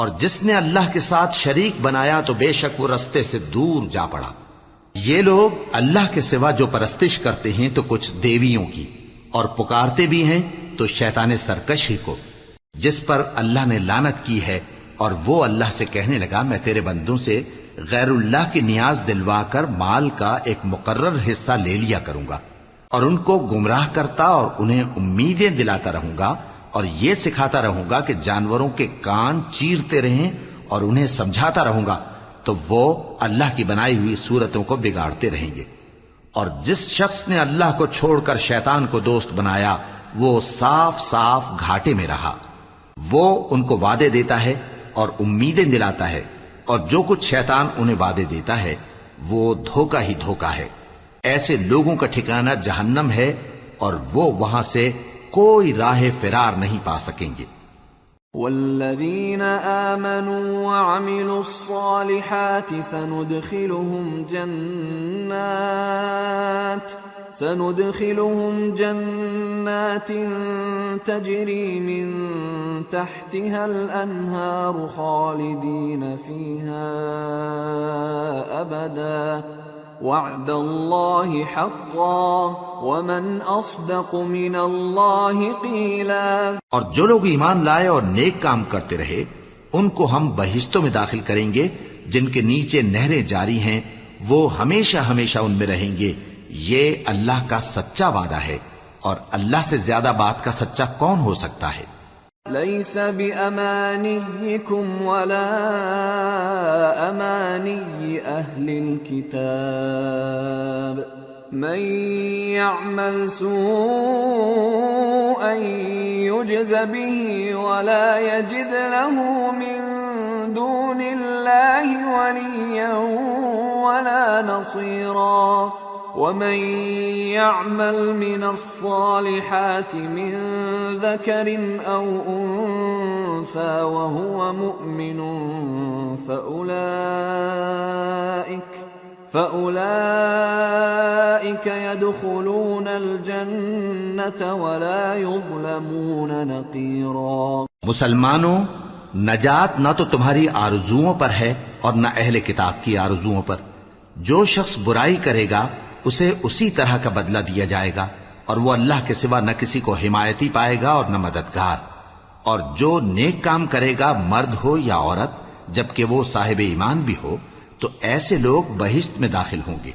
Speaker 2: اور جس نے اللہ کے ساتھ شریک بنایا تو بے شک وہ رستے سے دور جا پڑا۔ یہ لوگ اللہ کے سوا جو پرستش کرتے ہیں تو کچھ دیویوں کی، اور پکارتے بھی ہیں تو شیطان سرکش ہی کو، جس پر اللہ نے لعنت کی ہے، اور وہ اللہ سے کہنے لگا میں تیرے بندوں سے غیر اللہ کی نیاز دلوا کر مال کا ایک مقرر حصہ لے لیا کروں گا، اور ان کو گمراہ کرتا اور انہیں امیدیں دلاتا رہوں گا، اور یہ سکھاتا رہوں گا کہ جانوروں کے کان چیرتے رہیں، اور انہیں سمجھاتا رہوں گا تو وہ اللہ کی بنائی ہوئی صورتوں کو بگاڑتے رہیں گے۔ اور جس شخص نے اللہ کو چھوڑ کر شیطان کو دوست بنایا وہ صاف صاف گھاٹے میں رہا۔ وہ ان کو وعدے دیتا ہے اور امیدیں دلاتا ہے، اور جو کچھ شیطان انہیں وعدے دیتا ہے وہ دھوکہ ہی دھوکہ ہے۔ ایسے لوگوں کا ٹھکانہ جہنم ہے، اور وہ وہاں سے کوئی راہ فرار نہیں پا سکیں گے۔
Speaker 1: والذین آمنوا وعملوا الصالحات سندخلهم جنات تجری من تحتها الانہار خالدین فیہا ابدا وعد اللہ حقا ومن اصدق من اللہ قیلا۔
Speaker 2: اور جو لوگ ایمان لائے اور نیک کام کرتے رہے ان کو ہم بہشتوں میں داخل کریں گے جن کے نیچے نہریں جاری ہیں، وہ ہمیشہ ہمیشہ ان میں رہیں گے۔ یہ اللہ کا سچا وعدہ ہے، اور اللہ سے زیادہ بات کا سچا کون ہو سکتا ہے؟
Speaker 1: لیس بأمانیکم ولا امانی اہل الكتاب من يعمل سوءا يجز به ولا يجد له من دون الله وليا ولا نصيرا ومن يعمل من الصالحات من ذكر أو أنثى وهو مؤمن فأولئك يدخلون الجنة ولا يظلمون نقيرا۔
Speaker 2: مسلمانوں، نجات نہ تو تمہاری آرزوؤں پر ہے اور نہ اہل کتاب کی آرزوؤں پر۔ جو شخص برائی کرے گا اسے اسی طرح کا بدلہ دیا جائے گا، اور وہ اللہ کے سوا نہ کسی کو حمایتی پائے گا اور نہ مددگار۔ اور جو نیک کام کرے گا مرد ہو یا عورت جبکہ وہ صاحب ایمان بھی ہو تو ایسے لوگ بہشت میں داخل ہوں گے،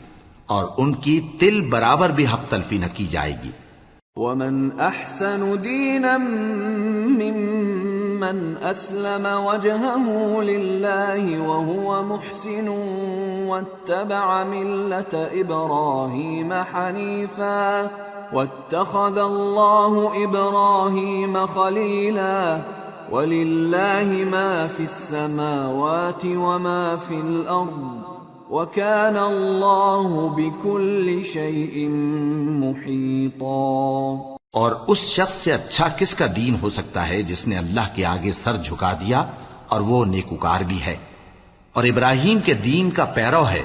Speaker 2: اور ان کی تل برابر بھی حق تلفی نہ کی جائے گی۔
Speaker 1: ومن احسن دینا ممن اسلم وجهه لله وهو محسن واتبع ملة ابراهيم حنيفا واتخذ الله ابراهيم خليلا ولله ما في السماوات وما في الارض وَكَانَ اللَّهُ بِكُلِّ شَيْءٍ مُحِيطًا۔
Speaker 2: اور اس شخص سے اچھا کس کا دین ہو سکتا ہے جس نے اللہ کے آگے سر جھکا دیا اور وہ نیکوکار بھی ہے، اور ابراہیم کے دین کا پیرو ہے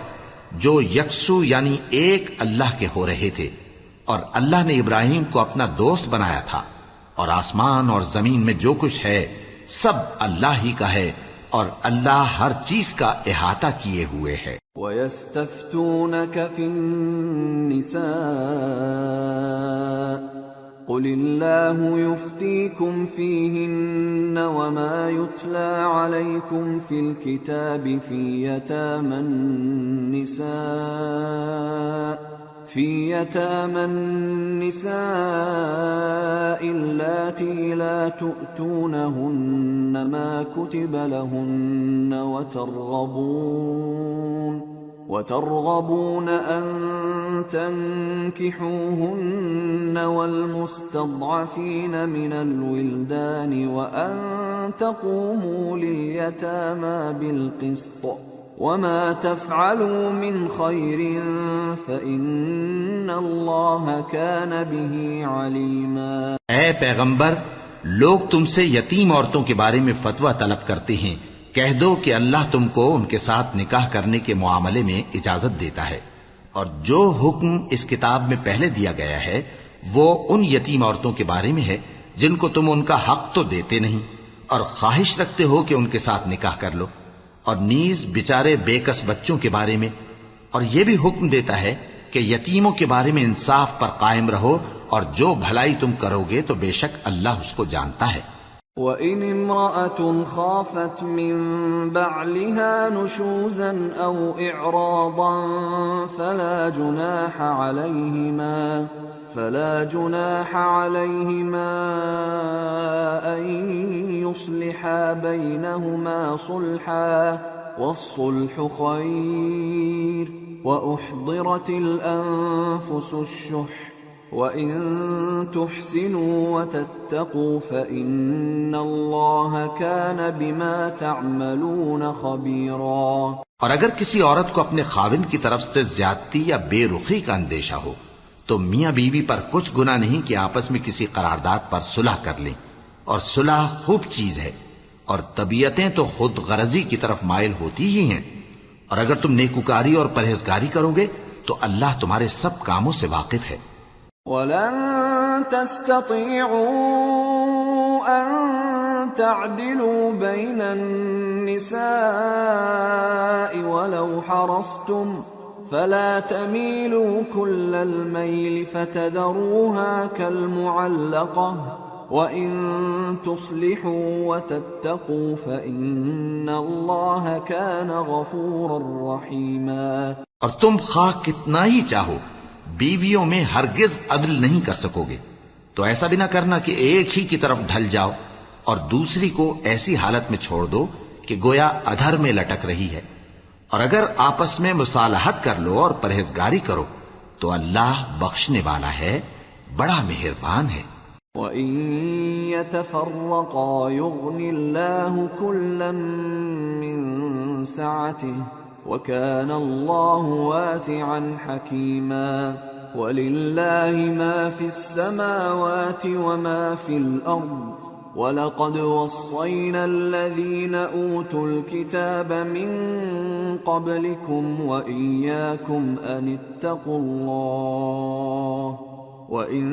Speaker 2: جو یکسو یعنی ایک اللہ کے ہو رہے تھے، اور اللہ نے ابراہیم کو اپنا دوست بنایا تھا، اور آسمان اور زمین میں جو کچھ ہے سب اللہ ہی کا ہے، اور اللہ ہر چیز کا احاطہ کیے ہوئے ہے۔
Speaker 1: وَيَسْتَفْتُونَكَ فِي النِّسَاءِ قل الله يفتيكم فيهن وما يتلى عليكم في الكتاب في يتامى النساء اللاتي لا تؤتونهن ما كتب لهن وترغبون أن تنكحوهن والمستضعفين من الولدان وأن تقوموا لليتامى بالقسط وما تفعلوا من خير فإن الله كان به عليما.
Speaker 2: اے پیغمبر، لوگ تم سے یتیم عورتوں کے بارے میں فتویٰ طلب کرتے ہیں. کہہ دو کہ اللہ تم کو ان کے ساتھ نکاح کرنے کے معاملے میں اجازت دیتا ہے، اور جو حکم اس کتاب میں پہلے دیا گیا ہے وہ ان یتیم عورتوں کے بارے میں ہے جن کو تم ان کا حق تو دیتے نہیں اور خواہش رکھتے ہو کہ ان کے ساتھ نکاح کر لو، اور نیز بیچارے بے کس بچوں کے بارے میں، اور یہ بھی حکم دیتا ہے کہ یتیموں کے بارے میں انصاف پر قائم رہو، اور جو بھلائی تم کرو گے تو بے شک اللہ اس کو جانتا ہے.
Speaker 1: وَإِنِ امْرَأَةٌ خَافَتْ مِنْ بَعْلِهَا نُشُوزًا أَوْ إِعْرَاضًا فَلَا جُنَاحَ عَلَيْهِمَا أَنْ يُصْلِحَا بَيْنَهُمَا صُلْحًا وَالصُّلْحُ خَيْرٌ وَأُحْضِرَتِ الْأَنفُسُ الشُّحَّ وَإِن تُحْسِنُوا وَتَتَّقُوا فَإِنَّ اللَّهَ كَانَ بِمَا تَعْمَلُونَ خَبِيرًا.
Speaker 2: اور اگر کسی عورت کو اپنے خاوند کی طرف سے زیادتی یا بے رخی کا اندیشہ ہو تو میاں بیوی پر کچھ گناہ نہیں کہ آپس میں کسی قرارداد پر صلح کر لیں، اور صلح خوب چیز ہے، اور طبیعتیں تو خود غرضی کی طرف مائل ہوتی ہی ہیں، اور اگر تم نیکوکاری اور پرہیزگاری کرو گے تو اللہ تمہارے سب کاموں سے واقف ہے.
Speaker 1: وَلَن تَسْتَطِيعُوا أَن تَعْدِلُوا بَيْنَ النِّسَاءِ وَلَوْ حَرَصْتُمْ فَلَا تَمِيلُوا كُلَّ الْمَيْلِ فَتَذَرُوهَا كَالْمُعَلَّقَةِ وَإِن تُصْلِحُوا وَتَتَّقُوا فَإِنَّ اللَّهَ كَانَ غَفُورًا رَّحِيمًا.
Speaker 2: اور تم خواہ کتنا ہی چاہو بیویوں میں ہرگز عدل نہیں کر سکو گے، تو ایسا بھی نہ کرنا کہ ایک ہی کی طرف ڈھل جاؤ اور دوسری کو ایسی حالت میں چھوڑ دو کہ گویا ادھر میں لٹک رہی ہے. اور اگر آپس میں مصالحت کر لو اور پرہیزگاری کرو تو اللہ بخشنے والا ہے، بڑا مہربان ہے.
Speaker 1: وَإِن يَتَفَرَّقَا يُغْنِ اللَّهُ كُلًّا مِّن سَعَتِهِ وَكَانَ اللَّهُ وَاسِعًا حَكِيمًا. وَلِلَّهِ مَا فِي السَّمَاوَاتِ وَمَا فِي الْأَرْضِ وَلَقَدْ وَصَّيْنَا الَّذِينَ أُوتُوا الْكِتَابَ مِنْ قَبْلِكُمْ وَإِيَّاكُمْ أَنِ اتَّقُوا اللَّهَ وَإِن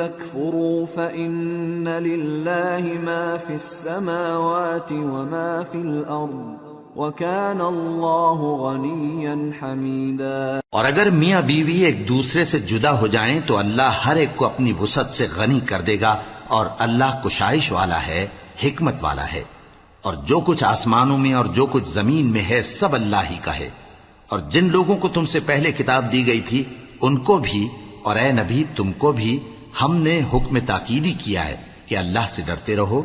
Speaker 1: تَكْفُرُوا فَإِنَّ لِلَّهِ مَا فِي السَّمَاوَاتِ وَمَا فِي الْأَرْضِ وَكَانَ اللَّهُ غَنِيًّا حَمِيدًا.
Speaker 2: اور اگر میاں بیوی ایک دوسرے سے جدا ہو جائیں تو اللہ ہر ایک کو اپنی وسعت سے غنی کر دے گا، اور اللہ کشائش والا ہے، حکمت والا ہے. اور جو کچھ آسمانوں میں اور جو کچھ زمین میں ہے سب اللہ ہی کا ہے. اور جن لوگوں کو تم سے پہلے کتاب دی گئی تھی ان کو بھی اور اے نبی تم کو بھی ہم نے حکم تاکیدی کیا ہے کہ اللہ سے ڈرتے رہو،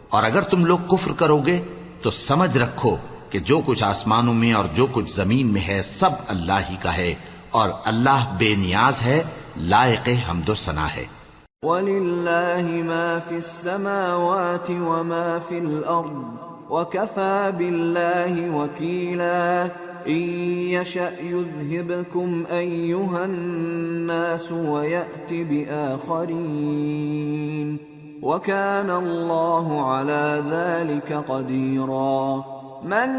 Speaker 2: اور اگر تم لوگ کفر کرو گے تو سمجھ رکھو کہ جو کچھ آسمانوں میں اور جو کچھ زمین میں ہے سب اللہ ہی کا ہے، اور اللہ بے نیاز ہے، لائق حمد و ثنا ہے.
Speaker 1: وَلِلَّهِ مَا فِي السَّمَاوَاتِ وَمَا فِي الْأَرْضِ وَكَفَى بِاللَّهِ وَكِيلًا. إِن يَشَأْ يُذْهِبْكُمْ أَيُّهَا النَّاسُ وَيَأْتِ بِآخَرِينَ وَكَانَ اللَّهُ عَلَى ذَلِكَ قَدِيرًا. من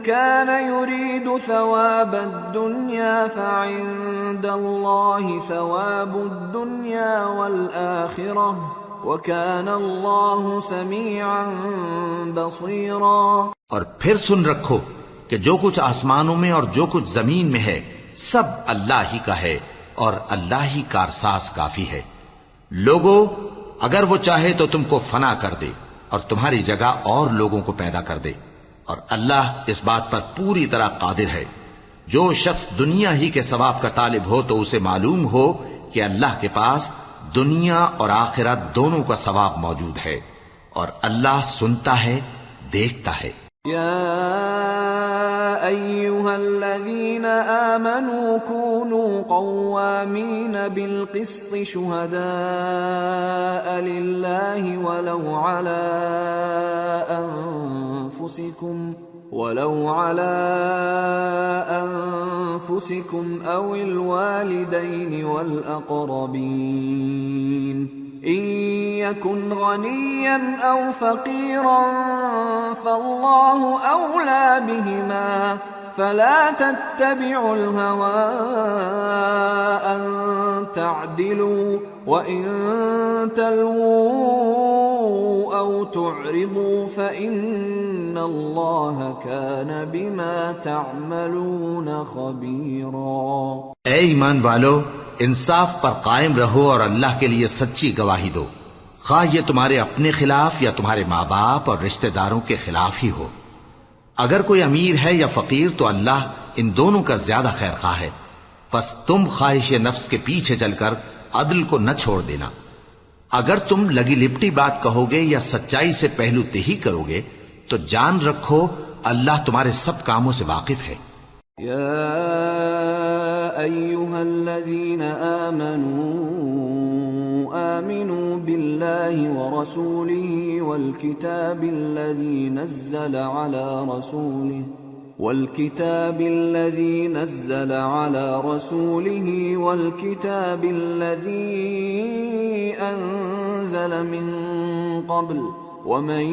Speaker 1: كان يريد ثواب الدنيا فعند الله ثواب الدنيا والآخرة وكان الله سميعا بصيرا.
Speaker 2: اور پھر سن رکھو کہ جو کچھ آسمانوں میں اور جو کچھ زمین میں ہے سب اللہ ہی کا ہے، اور اللہ ہی کارساز کافی ہے. لوگو اگر وہ چاہے تو تم کو فنا کر دے اور تمہاری جگہ اور لوگوں کو پیدا کر دے، اور اللہ اس بات پر پوری طرح قادر ہے۔ جو شخص دنیا ہی کے ثواب کا طالب ہو تو اسے معلوم ہو کہ اللہ کے پاس دنیا اور آخرت دونوں کا ثواب موجود ہے، اور اللہ سنتا ہے، دیکھتا ہے۔
Speaker 1: يا أيها الذين آمنوا كونوا قوامين بالقسط شهداء لله ولو على أنفسكم أو الوالدين والأقربين إن يكن غنيا أو فقيرا فالله أولى بهما فلا تتبعوا الهوى أن تعدلوا وإن تلووا أو تعرضوا فإن الله كان بما تعملون خبيرا۔
Speaker 2: اے ایمان والو، انصاف پر قائم رہو اور اللہ کے لیے سچی گواہی دو، خواہ یہ تمہارے اپنے خلاف یا تمہارے ماں باپ اور رشتہ داروں کے خلاف ہی ہو۔ اگر کوئی امیر ہے یا فقیر تو اللہ ان دونوں کا زیادہ خیر خواہ ہے، پس تم خواہش نفس کے پیچھے چل کر عدل کو نہ چھوڑ دینا۔ اگر تم لگی لپٹی بات کہو گے یا سچائی سے پہلو تہی کرو گے تو جان رکھو اللہ تمہارے سب کاموں سے واقف ہے۔
Speaker 1: يا أيها الذين آمنوا بالله ورسوله والكتاب الذي نزل على رسوله والكتاب الذي أنزل من قبل ومن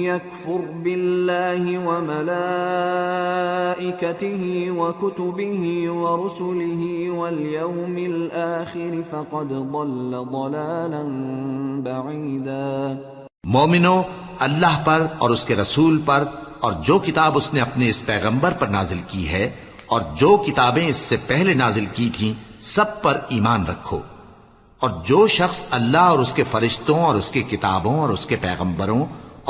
Speaker 1: يكفر بالله وملائكته وكتبه ورسله واليوم الآخر فقد ضل ضلالا بعيدا۔
Speaker 2: مومنو، اللہ پر اور اس کے رسول پر اور جو کتاب اس نے اپنے اس پیغمبر پر نازل کی ہے اور جو کتابیں اس سے پہلے نازل کی تھیں سب پر ایمان رکھو، اور جو شخص اللہ اور اس کے فرشتوں اور اس کی کتابوں اور اس کے پیغمبروں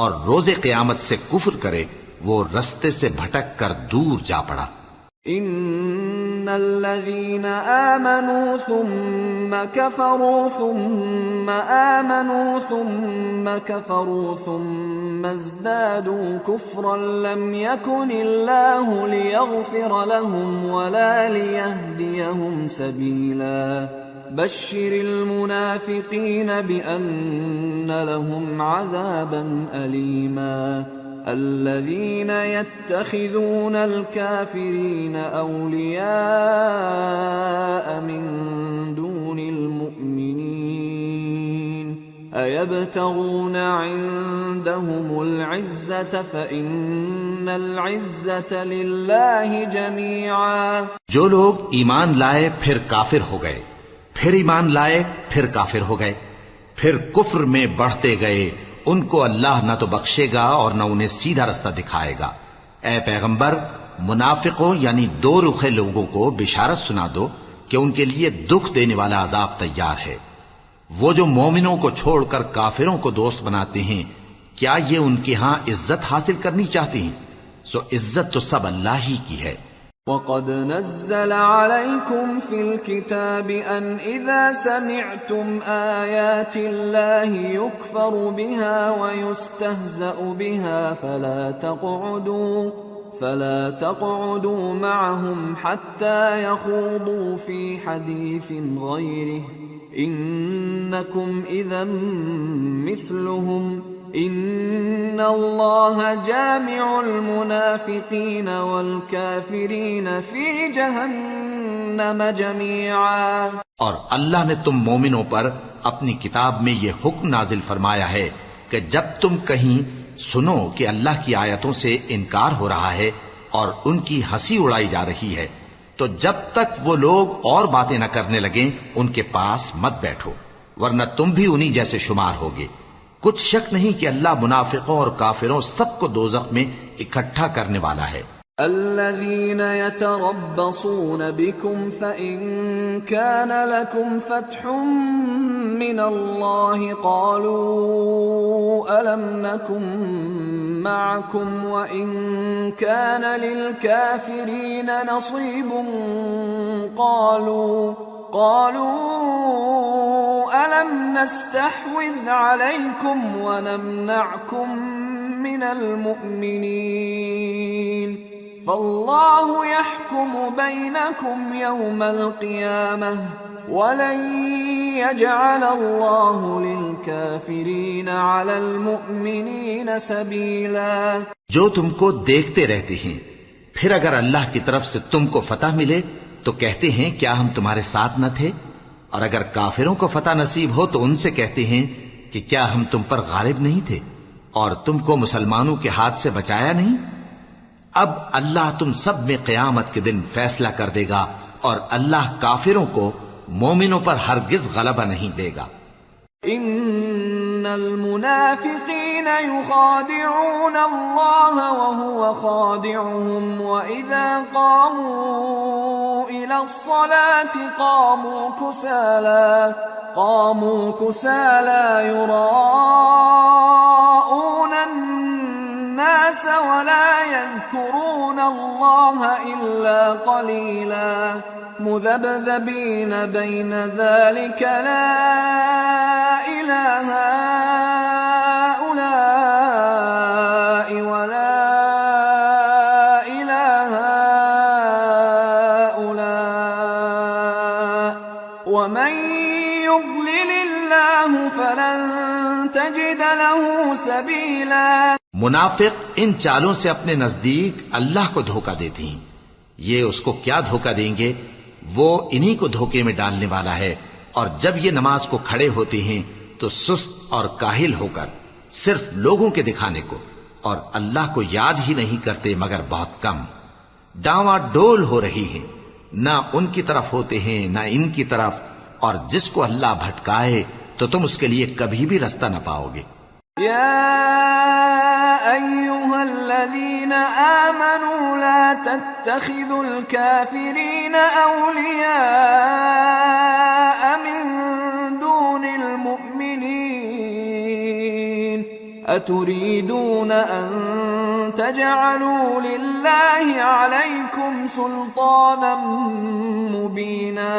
Speaker 2: اور روز قیامت سے کفر کرے وہ رستے سے بھٹک کر دور جا پڑا۔
Speaker 1: ان الذين آمنوا ثم كفروا ثم آمنوا ثم كفروا ثم ازدادوا كفرا لم يكن الله ليغفر لهم ولا ليهديهم سبيلا بشر المنافقين بأن لهم عذابا أليما الذين يتخذون الكافرين أولياء من دون المؤمنين أيبتغون عندهم العزة فإن العزة لله جميعا۔
Speaker 2: جو لوگ ایمان لائے پھر کافر ہو گئے، پھر ایمان لائے پھر کافر ہو گئے، پھر کفر میں بڑھتے گئے، ان کو اللہ نہ تو بخشے گا اور نہ انہیں سیدھا رستہ دکھائے گا۔ اے پیغمبر، منافقوں یعنی دو رخے لوگوں کو بشارت سنا دو کہ ان کے لیے دکھ دینے والا عذاب تیار ہے۔ وہ جو مومنوں کو چھوڑ کر کافروں کو دوست بناتے ہیں، کیا یہ ان کے ہاں عزت حاصل کرنی چاہتے ہیں؟ سو عزت تو سب اللہ ہی کی ہے۔
Speaker 1: وَقَدْ نَزَّلَ عَلَيْكُمْ فِي الْكِتَابِ أَنْ إِذَا سَمِعْتُمْ آيَاتِ اللَّهِ يُكْفَرُ بِهَا وَيُسْتَهْزَأُ بِهَا فَلَا تَقْعُدُوا مَعَهُمْ حَتَّى يَخُوضُوا فِي حَدِيثٍ غَيْرِهِ إِنَّكُمْ إِذًا مِثْلُهُمْ ان اللہ جامع المنافقین والکافرین فی جہنم جميعا۔
Speaker 2: اور اللہ نے تم مومنوں پر اپنی کتاب میں یہ حکم نازل فرمایا ہے کہ جب تم کہیں سنو کہ اللہ کی آیتوں سے انکار ہو رہا ہے اور ان کی ہنسی اڑائی جا رہی ہے تو جب تک وہ لوگ اور باتیں نہ کرنے لگیں ان کے پاس مت بیٹھو، ورنہ تم بھی انہی جیسے شمار ہوگے۔ کچھ شک نہیں کہ اللہ منافقوں اور کافروں سب کو دوزخ میں اکٹھا کرنے والا ہے۔
Speaker 1: الذين يتربصون بكم فإن كان لكم فتح من الله قالوا ألم نكن معكم وإن كان للكافرين نصيب قالوا ألم نستحوذ عليكم ونمنعكم من المؤمنين فالله يحكم بينكم يوم القيامة ولن يجعل الله للكافرين على المؤمنين سبيلا.
Speaker 2: جو تم کو دیکھتے رہتے ہیں پھر اگر اللہ کی طرف سے تم کو فتح ملے تو کہتے ہیں کیا ہم تمہارے ساتھ نہ تھے، اور اگر کافروں کو فتح نصیب ہو تو ان سے کہتے ہیں کہ کیا ہم تم پر غالب نہیں تھے اور تم کو مسلمانوں کے ہاتھ سے بچایا نہیں. اب اللہ تم سب میں قیامت کے دن فیصلہ کر دے گا اور اللہ کافروں کو مومنوں پر ہرگز غلبہ نہیں دے گا.
Speaker 1: ان المنافقین یخادعون اللہ وهو خادعهم واذا قاموا الى الصلاة قاموا كسالى يراءون الناس ولا يذكرون الله إلا قليلا مذبذبين بين ذلك لا إله هؤلاء ولا إله هؤلاء ومن يضلل الله فلن تجد له سبيلا.
Speaker 2: منافق ان چالوں سے اپنے نزدیک اللہ کو دھوکہ دیتی ہیں. یہ اس کو کیا دھوکہ دیں گے، وہ انہی کو دھوکے میں ڈالنے والا ہے. اور جب یہ نماز کو کھڑے ہوتے ہیں تو سست اور کاہل ہو کر صرف لوگوں کے دکھانے کو اور اللہ کو یاد ہی نہیں کرتے مگر بہت کم. ڈاواں ڈول ہو رہی ہیں، نہ ان کی طرف ہوتے ہیں نہ ان کی طرف، اور جس کو اللہ بھٹکائے تو تم اس کے لیے کبھی بھی رستہ نہ پاؤ گے.
Speaker 1: أيها الذين آمنوا لا تتخذوا الكافرين أولياء من دون المؤمنين أتريدون أن تجعلوا لله عليكم سلطانا مبينا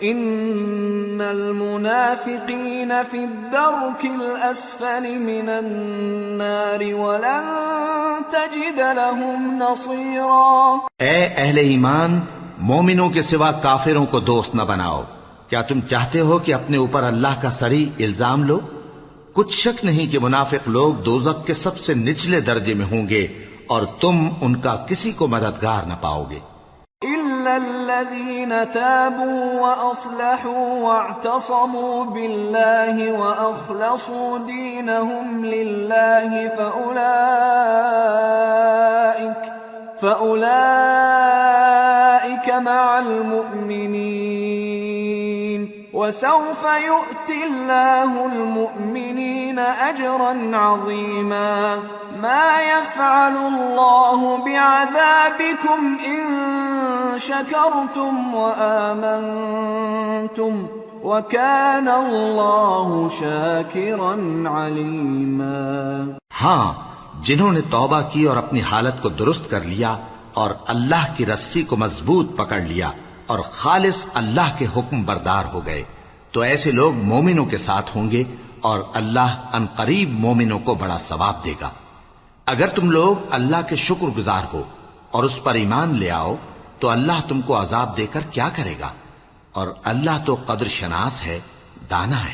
Speaker 1: ان المنافقین فی الدرک الاسفل من النار ولن تجد لهم نصیرا.
Speaker 2: اے اہل ایمان، مومنوں کے سوا کافروں کو دوست نہ بناؤ. کیا تم چاہتے ہو کہ اپنے اوپر اللہ کا صریح الزام لو؟ کچھ شک نہیں کہ منافق لوگ دوزخ کے سب سے نچلے درجے میں ہوں گے اور تم ان کا کسی کو مددگار نہ پاؤ گے.
Speaker 1: إلا الذين تابوا وأصلحوا واعتصموا بالله وأخلصوا دينهم لله فأولئك مع المؤمنين وسوف يؤتي الله المؤمنين أجرا عظيما. ما يفعل الله بعذابكم إن شكرتم وآمنتم وكان الله شاكرا عليما.
Speaker 2: ہاں، جنہوں نے توبہ کی اور اپنی حالت کو درست کر لیا اور اللہ کی رسی کو مضبوط پکڑ لیا اور خالص اللہ کے حکم بردار ہو گئے تو ایسے لوگ مومنوں کے ساتھ ہوں گے اور اللہ عنقریب مومنوں کو بڑا ثواب دے گا. اگر تم لوگ اللہ کے شکر گزار ہو اور اس پر ایمان لے آؤ تو اللہ تم کو عذاب دے کر کیا کرے گا، اور اللہ تو قدر شناس ہے، دانا ہے.